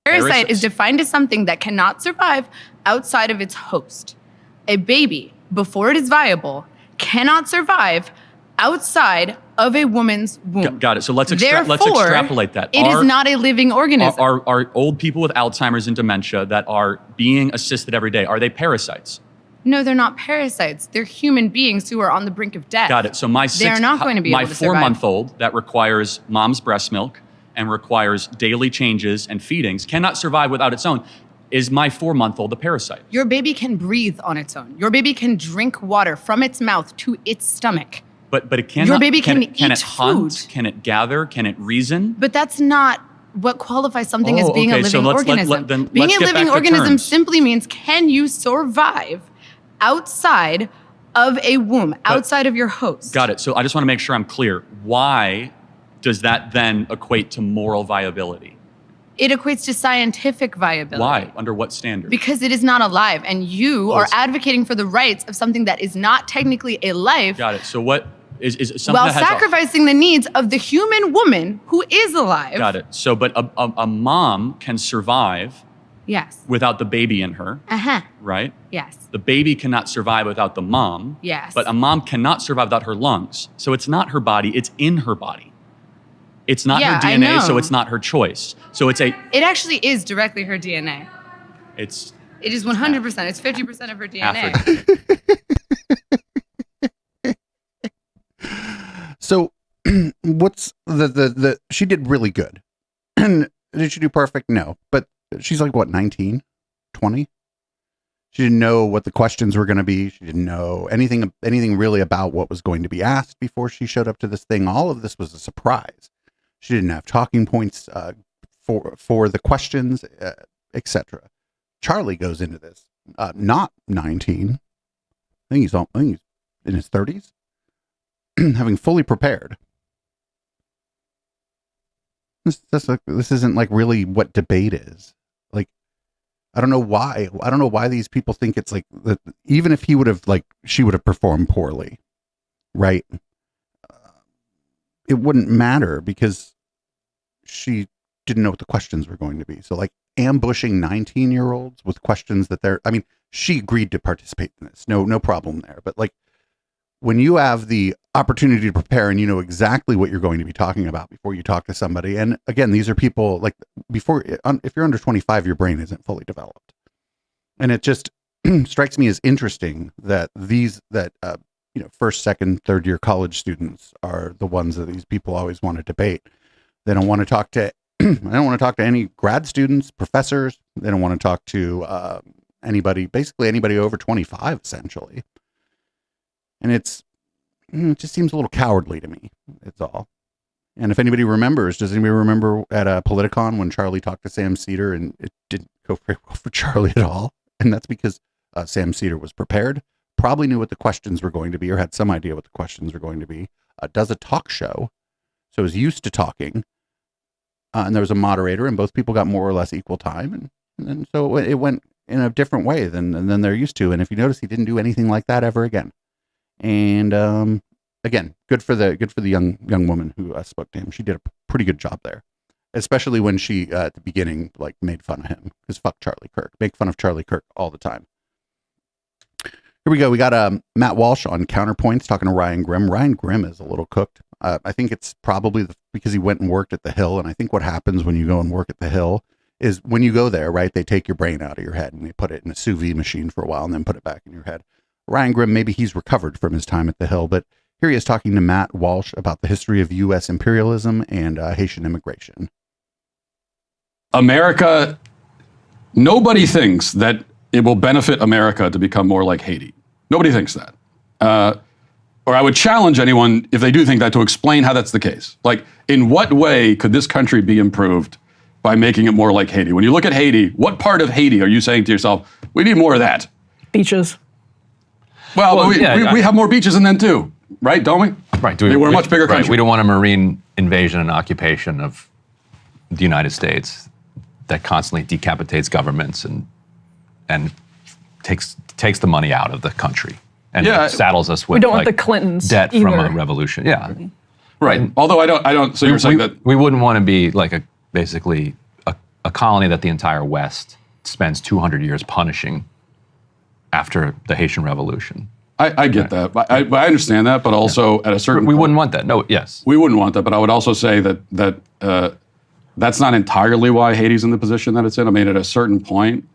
Parasite is defined as something that cannot survive outside of its host. A baby, before it is viable, cannot survive outside of a woman's womb. Got it. So let's Therefore, extrapolate that. It is not a living organism. Are old people with Alzheimer's and dementia that are being assisted every day, are they parasites? No, they're not parasites. They're human beings who are on the brink of death. Got it. So they're not going to be able to survive. My 4-month-old that requires mom's breast milk and requires daily changes and feedings cannot survive without its own. Is my 4-month-old a parasite? Your baby can breathe on its own. Your baby can drink water from its mouth to its stomach. But it cannot. Your baby can it eat hunt? food. Can it gather? Can it reason? But that's not what qualifies something as being a living organism. Being a get living back to organism terms. simply means, can you survive outside of a womb, outside of your host? Got it. So I just want to make sure I'm clear. Why does that then equate to moral viability? It equates to scientific viability. Why? Under what standard? Because it is not alive, and you are advocating for the rights of something that is not technically a life. Got it. So what is something while that has sacrificing the needs of the human woman who is alive. Got it. So, but a mom can survive. Yes. Without the baby in her. Right? Yes. The baby cannot survive without the mom. Yes. But a mom cannot survive without her lungs. So it's not her body, it's in her body. It's not her DNA, so it's not her choice. So it's It actually is directly her DNA. It is 100%. It's 50% of her DNA. So what's the she did really good. And did she do perfect? No. But she's like, what, 19, 20? She didn't know what the questions were going to be. She didn't know anything really about what was going to be asked before she showed up to this thing. All of this was a surprise. She didn't have talking points for the questions, etc. Charlie goes into this not 19. I think he's in his 30s, having fully prepared. This isn't like really what debate is. Like, I don't know why. I don't know why these people think it's like that. Even if she would have performed poorly, right? It wouldn't matter because she didn't know what the questions were going to be. So like ambushing 19-year-olds with questions that she agreed to participate in this. No problem there. But like when you have the opportunity to prepare, and you know exactly what you're going to be talking about before you talk to somebody. And again, these are people like before, if you're under 25, your brain isn't fully developed. And it just strikes me as interesting that first, second, third year college students are the ones that these people always want to debate. They don't want to talk to, I don't want to talk to any grad students, professors. They don't want to talk to basically anybody over 25, essentially. And it just seems a little cowardly to me. It's all. And if anybody remembers, does anybody remember at Politicon when Charlie talked to Sam Cedar and it didn't go very well for Charlie at all? And that's because Sam Cedar was prepared, probably knew what the questions were going to be or had some idea what the questions were going to be, does a talk show, so is used to talking. And there was a moderator and both people got more or less equal time. And so it went in a different way than they're used to. And if you notice, he didn't do anything like that ever again. And again, good for the young woman who spoke to him. She did a pretty good job there, especially when she at the beginning like made fun of him, because fuck Charlie Kirk. Make fun of Charlie Kirk all the time. Here we go. We got Matt Walsh on counterpoints talking to Ryan Grimm. Ryan Grimm is a little cooked. I think it's probably because he went and worked at the Hill. And I think what happens when you go and work at the Hill is when you go there, right, they take your brain out of your head and they put it in a sous vide machine for a while and then put it back in your head. Ryan Grimm, maybe he's recovered from his time at the Hill, but here he is talking to Matt Walsh about the history of U.S. imperialism and Haitian immigration. America, nobody thinks that it will benefit America to become more like Haiti. Nobody thinks that. Or I would challenge anyone, if they do think that, to explain how that's the case. Like, in what way could this country be improved by making it more like Haiti? When you look at Haiti, what part of Haiti are you saying to yourself, we need more of that? Beaches. Well, we have more beaches than them too, right? Don't we? Right. We're a much bigger country. Right. We don't want a marine invasion and occupation of the United States that constantly decapitates governments and takes the money out of the country and saddles us with we don't want the Clintons debt either. from a revolution. Yeah. Right. Although I don't. So you're saying that we wouldn't want to be like basically a colony that the entire West spends 200 years punishing after the Haitian Revolution. I get that. I understand that, but also at a certain we wouldn't want that. No, yes. We wouldn't want that, but I would also say that that's not entirely why Haiti's in the position that it's in. I mean, at a certain point,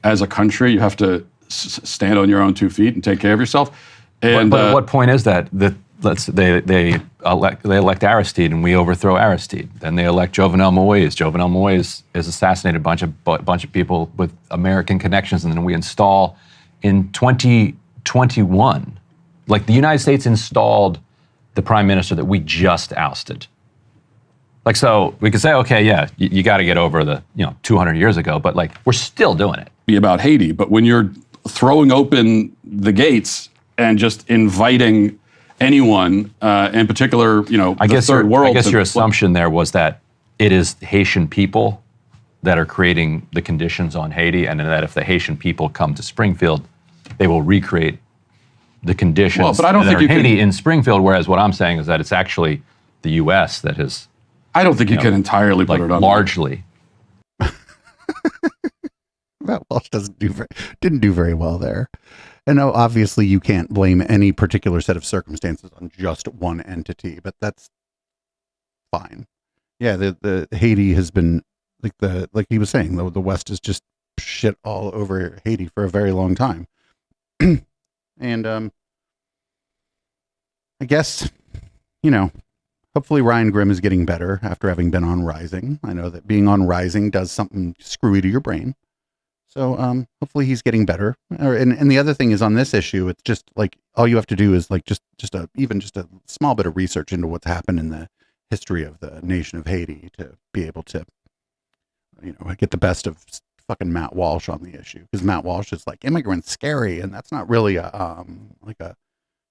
as a country, you have to stand on your own 2 feet and take care of yourself. And but at what point is that? They elect Aristide and we overthrow Aristide. Then they elect Jovenel Moïse. Jovenel Moïse is assassinated a bunch of people with American connections, and then we install in 2021, like the United States installed the prime minister that we just ousted. Like, so we could say, okay, yeah, you got to get over the 200 years ago, but like we're still doing it. Be about Haiti, but when you're throwing open the gates and just inviting anyone, in particular, I guess third world. I guess your assumption there was that it is Haitian people that are creating the conditions on Haiti, and that if the Haitian people come to Springfield, they will recreate the conditions. Well, but I don't think you Haiti in Springfield. Whereas what I'm saying is that it's actually the U.S. that has. I don't think you can entirely put it on largely. Matt Walsh didn't do very well there. And obviously you can't blame any particular set of circumstances on just one entity, but that's fine. Yeah, the Haiti has been like he was saying, the West is just shit all over Haiti for a very long time. And I guess, hopefully Ryan Grimm is getting better after having been on Rising. I know that being on Rising does something screwy to your brain. So hopefully he's getting better. And the other thing is, on this issue, it's just like all you have to do is like just a small bit of research into what's happened in the history of the nation of Haiti to be able to get the best of fucking Matt Walsh on the issue, because Matt Walsh is like, immigrants scary, and that's not really a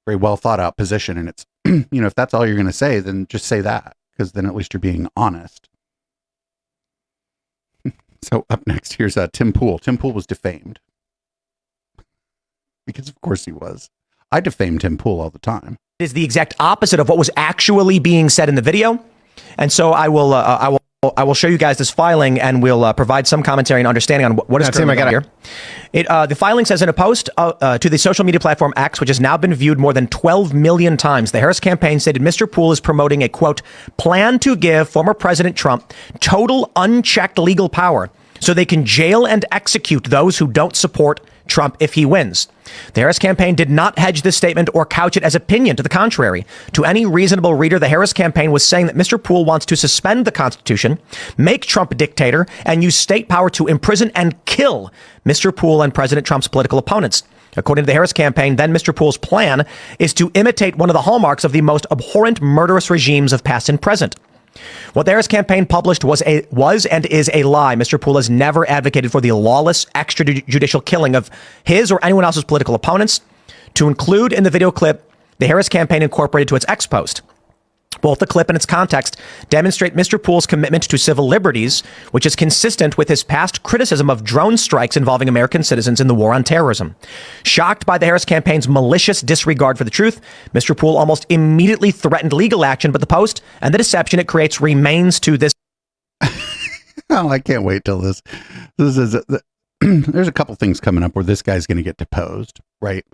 very well thought out position. And it's if that's all you're going to say, then just say that, because then at least you're being honest. So up next, here's Tim Pool. Tim Pool was defamed. Because of course he was. I defame Tim Pool all the time. It is the exact opposite of what was actually being said in the video. And so I will I will show you guys this filing, and we'll provide some commentary and understanding on what is currently going on here. The filing says in a post to the social media platform X, which has now been viewed more than 12 million times, the Harris campaign stated Mr. Poole is promoting a, quote, plan to give former President Trump total unchecked legal power so they can jail and execute those who don't support Trump if he wins. The Harris campaign did not hedge this statement or couch it as opinion. To the contrary, to any reasonable reader, the Harris campaign was saying that Mr. Poole wants to suspend the Constitution, make Trump a dictator, and use state power to imprison and kill Mr. Poole and President Trump's political opponents. According to the Harris campaign, then Mr. Poole's plan is to imitate one of the hallmarks of the most abhorrent, murderous regimes of past and present. What the Harris campaign published was and is a lie. Mr. Poole has never advocated for the lawless extrajudicial killing of his or anyone else's political opponents. To include in the video clip, the Harris campaign incorporated to its X post. Both the clip and its context demonstrate Mr. Poole's commitment to civil liberties, which is consistent with his past criticism of drone strikes involving American citizens in the war on terrorism. Shocked by the Harris campaign's malicious disregard for the truth, Mr. Poole almost immediately threatened legal action, but the post and the deception it creates remains to this. Oh, I can't wait till this is there's a couple things coming up where this guy's going to get deposed, right?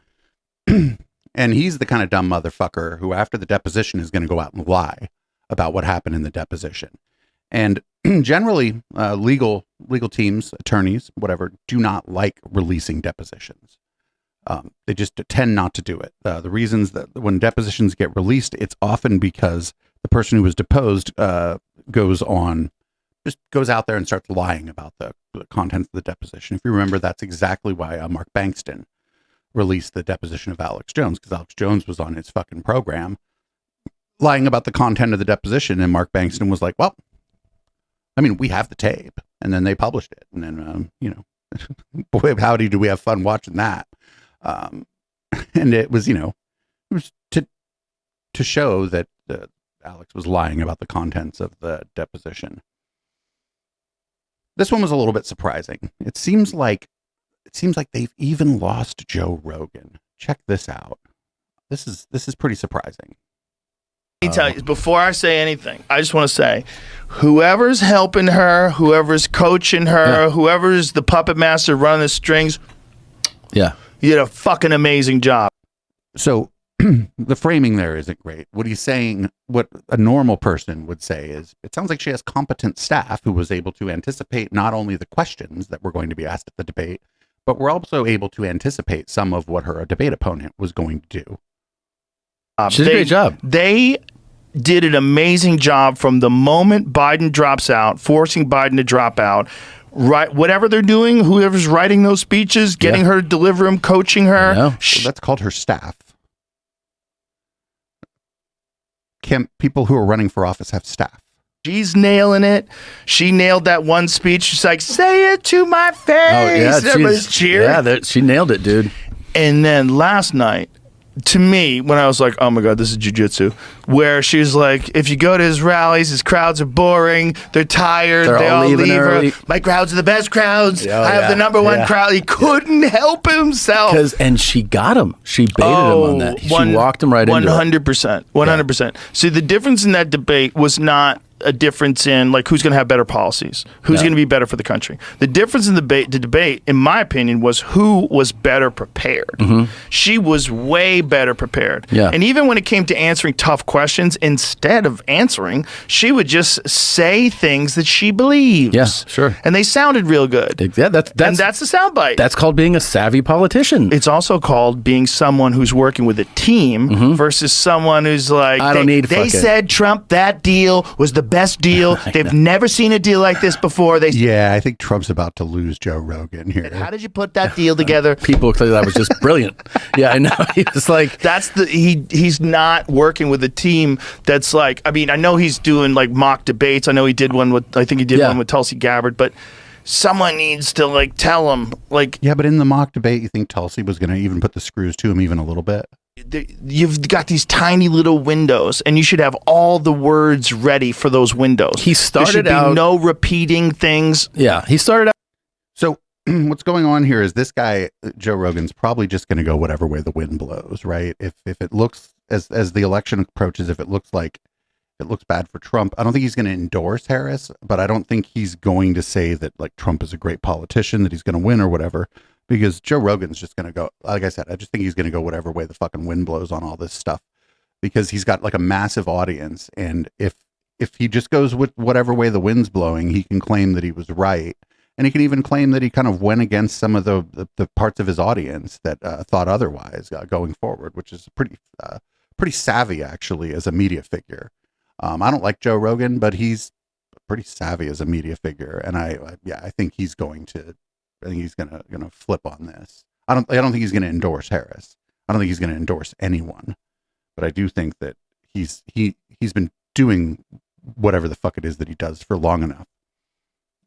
And he's the kind of dumb motherfucker who, after the deposition, is going to go out and lie about what happened in the deposition. And generally, legal teams, attorneys, whatever, do not like releasing depositions. They just tend not to do it. The reasons that when depositions get released, it's often because the person who was deposed goes out there and starts lying about the contents of the deposition. If you remember, that's exactly why Mark Bankston released the deposition of Alex Jones, because Alex Jones was on his fucking program lying about the content of the deposition, and Mark Bankston was like, well, I mean, we have the tape. And then they published it. And then, boy, howdy, do we have fun watching that. And it was, it was to show that Alex was lying about the contents of the deposition. This one was a little bit surprising. It seems like they've even lost Joe Rogan. Check this out. This is pretty surprising. Let me tell you, before I say anything, I just want to say, whoever's helping her, whoever's coaching her, whoever's the puppet master running the strings, you did a fucking amazing job. So the framing there isn't great. What he's saying, what a normal person would say is, it sounds like she has competent staff who was able to anticipate not only the questions that were going to be asked at the debate, but we're also able to anticipate some of what her debate opponent was going to do. She did a great job. They did an amazing job from the moment Biden drops out, forcing Biden to drop out. Right, whatever they're doing, whoever's writing those speeches, getting her to deliver them, coaching her. So that's called her staff. People who are running for office have staff. She's nailing it. She nailed that one speech. She's like, say it to my face. Oh, yeah, everybody's cheering. Yeah, she nailed it, dude. And then last night, to me, when I was like, oh my God, this is jujitsu, where she was like, if you go to his rallies, his crowds are boring. They're tired. They all leave. My crowds are the best crowds. I have the number one crowd. He couldn't help himself. And she got him. She baited him on that. She walked him right into it. 100%. 100%. See, the difference in that debate was not a difference in like who's going to have better policies, who's going to be better for the country. The difference in the debate, in my opinion, was who was better prepared. She was way better prepared. And even when it came to answering tough questions, instead of answering, she would just say things that she believes. Yeah, sure. And they sounded real good. Yeah, that's the soundbite. That's called being a savvy politician. It's also called being someone who's working with a team versus someone who's like, they said Trump, that deal was the best deal. They've never seen a deal like this before. I think Trump's about to lose Joe Rogan here. How did you put that deal together? People say that was just brilliant. Yeah, I know. He's like, he's not working with a team that's like, I mean, I know he's doing like mock debates. I know he did one with, I think he did one with Tulsi Gabbard, but someone needs to like tell him like. Yeah, but in the mock debate, you think Tulsi was going to even put the screws to him even a little bit? You've got these tiny little windows, and you should have all the words ready for those windows. He started there should out be no repeating things. Yeah, he started out. So what's going on here is this guy, Joe Rogan's probably just going to go whatever way the wind blows, right? If it looks as the election approaches, if it looks like it looks bad for Trump. I don't think he's going to endorse Harris, but I don't think he's going to say that like Trump is a great politician, that he's going to win or whatever, because Joe Rogan's just going to go, like I said, I just think he's going to go whatever way the fucking wind blows on all this stuff, because he's got like a massive audience. And if he just goes with whatever way the wind's blowing, he can claim that he was right. And he can even claim that he kind of went against some of the parts of his audience that thought otherwise going forward, which is pretty savvy actually as a media figure. I don't like Joe Rogan, but he's pretty savvy as a media figure, and I think he's going to flip on this. I don't think he's going to endorse Harris. I don't think he's going to endorse anyone, but I do think that he's been doing whatever the fuck it is that he does for long enough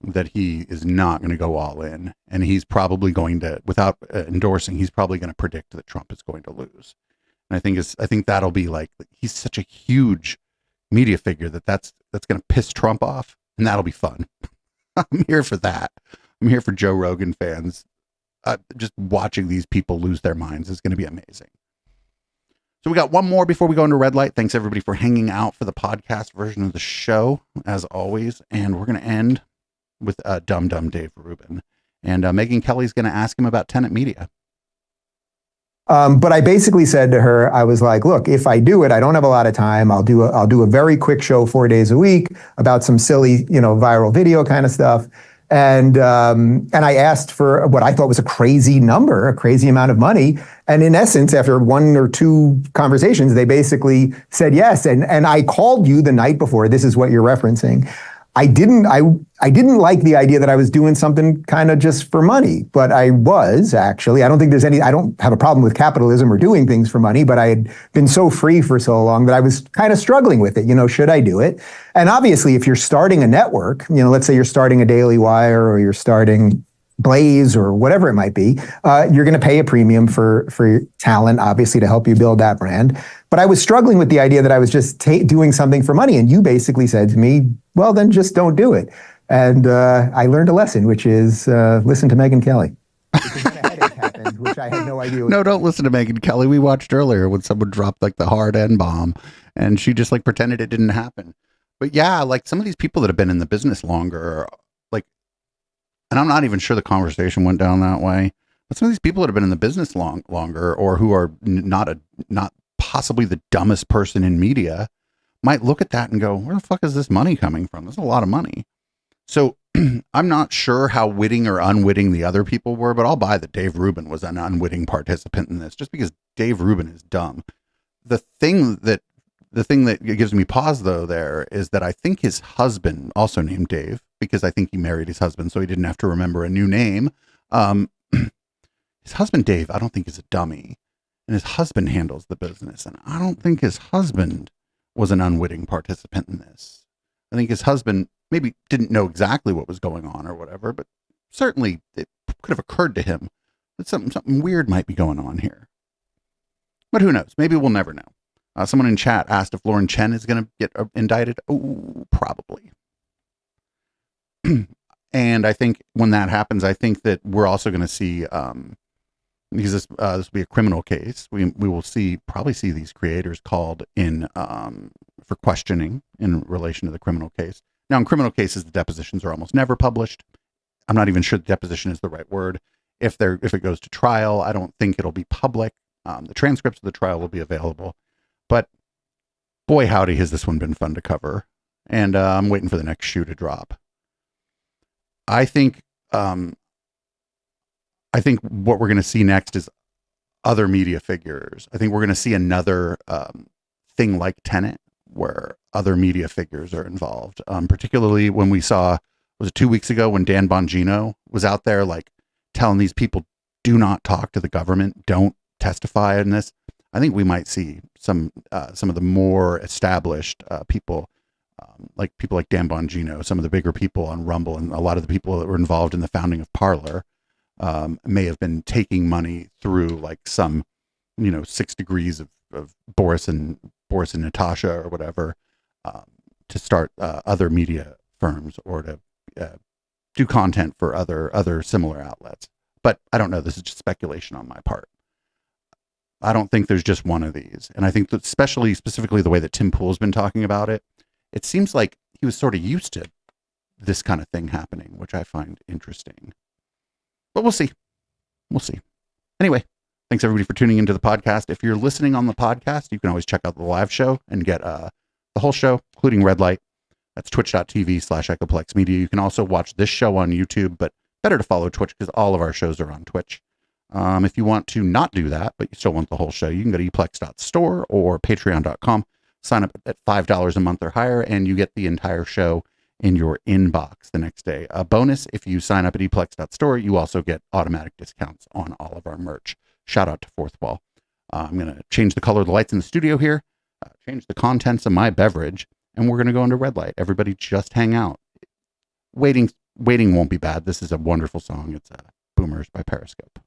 that he is not going to go all in, and he's probably going to, without endorsing, he's probably going to predict that Trump is going to lose. And I think that'll be like, he's such a huge media figure that's going to piss Trump off, and that'll be fun. I'm here for that. I'm here for Joe Rogan fans. Just watching these people lose their minds is going to be amazing. So we got one more before we go into red light. Thanks everybody for hanging out for the podcast version of the show, as always. And we're going to end with Dumb Dave Rubin. And Megyn Kelly's going to ask him about Tenet Media. But I basically said to her, I was like, look, if I do it, I don't have a lot of time. I'll do a very quick show 4 days a week about some silly, viral video kind of stuff. And I asked for what I thought was a crazy number, a crazy amount of money. And in essence, after 1 or 2 conversations, they basically said yes. And I called you the night before. This is what you're referencing. I didn't like the idea that I was doing something kind of just for money, but I was actually. I don't have a problem with capitalism or doing things for money, but I had been so free for so long that I was kind of struggling with it. Should I do it? And obviously, if you're starting a network, let's say you're starting a Daily Wire or you're starting Blaze or whatever it might be, you're going to pay a premium for talent, obviously, to help you build that brand. But I was struggling with the idea that I was just doing something for money. And you basically said to me, well, then just don't do it. And I learned a lesson, which is listen to Megyn Kelly. Because when a headache happened, which I had no idea. No, don't listen to Megyn Kelly. We watched earlier when someone dropped like the hard N-bomb and she just like pretended it didn't happen. But yeah, like some of these people that have been in the business longer, like, and I'm not even sure the conversation went down that way, but some of these people that have been in the business longer or who are not possibly the dumbest person in media might look at that and go, where the fuck is this money coming from? There's a lot of money. So I'm not sure how witting or unwitting the other people were, but I'll buy that Dave Rubin was an unwitting participant in this just because Dave Rubin is dumb. The thing that gives me pause though there is that I think his husband, also named Dave, because I think he married his husband so he didn't have to remember a new name. His husband, Dave, I don't think is a dummy, and his husband handles the business. And I don't think his husband was an unwitting participant in this. I think his husband maybe didn't know exactly what was going on or whatever, but certainly it could have occurred to him that something weird might be going on here. But who knows? Maybe we'll never know. Someone in chat asked if Lauren Chen is going to get indicted. Oh, probably. And I think when that happens, I think that we're also going to see, because this will be a criminal case, we will probably see these creators called in for questioning in relation to the criminal case. Now, in criminal cases, the depositions are almost never published. I'm not even sure the deposition is the right word. If it goes to trial, I don't think it'll be public. The transcripts of the trial will be available. But boy, howdy, has this one been fun to cover. And I'm waiting for the next shoe to drop. I think what we're going to see next is other media figures. I think we're going to see another thing like Tenet, where other media figures are involved. Particularly when we saw, was it 2 weeks ago when Dan Bongino was out there like telling these people, do not talk to the government, don't testify in this. I think we might see some of the more established people like Dan Bongino, some of the bigger people on Rumble, and a lot of the people that were involved in the founding of Parler may have been taking money through like some, 6 degrees of Boris and Natasha or whatever to start other media firms or to do content for other similar outlets. But I don't know. This is just speculation on my part. I don't think there's just one of these. And I think that specifically the way that Tim Pool's been talking about it, it seems like he was sort of used to this kind of thing happening, which I find interesting. But we'll see. We'll see. Anyway, thanks everybody for tuning into the podcast. If you're listening on the podcast, you can always check out the live show and get the whole show, including Red Light. That's twitch.tv/Echoplex Media. You can also watch this show on YouTube, but better to follow Twitch because all of our shows are on Twitch. If you want to not do that, but you still want the whole show, you can go to eplex.store or patreon.com. Sign up at $5 a month or higher, and you get the entire show in your inbox the next day. A bonus, if you sign up at eplex.store, you also get automatic discounts on all of our merch. Shout out to Fourth Wall. I'm going to change the color of the lights in the studio here, change the contents of my beverage, and we're going to go into Red Light. Everybody just hang out. Waiting won't be bad. This is a wonderful song. It's Boomers by Periscope.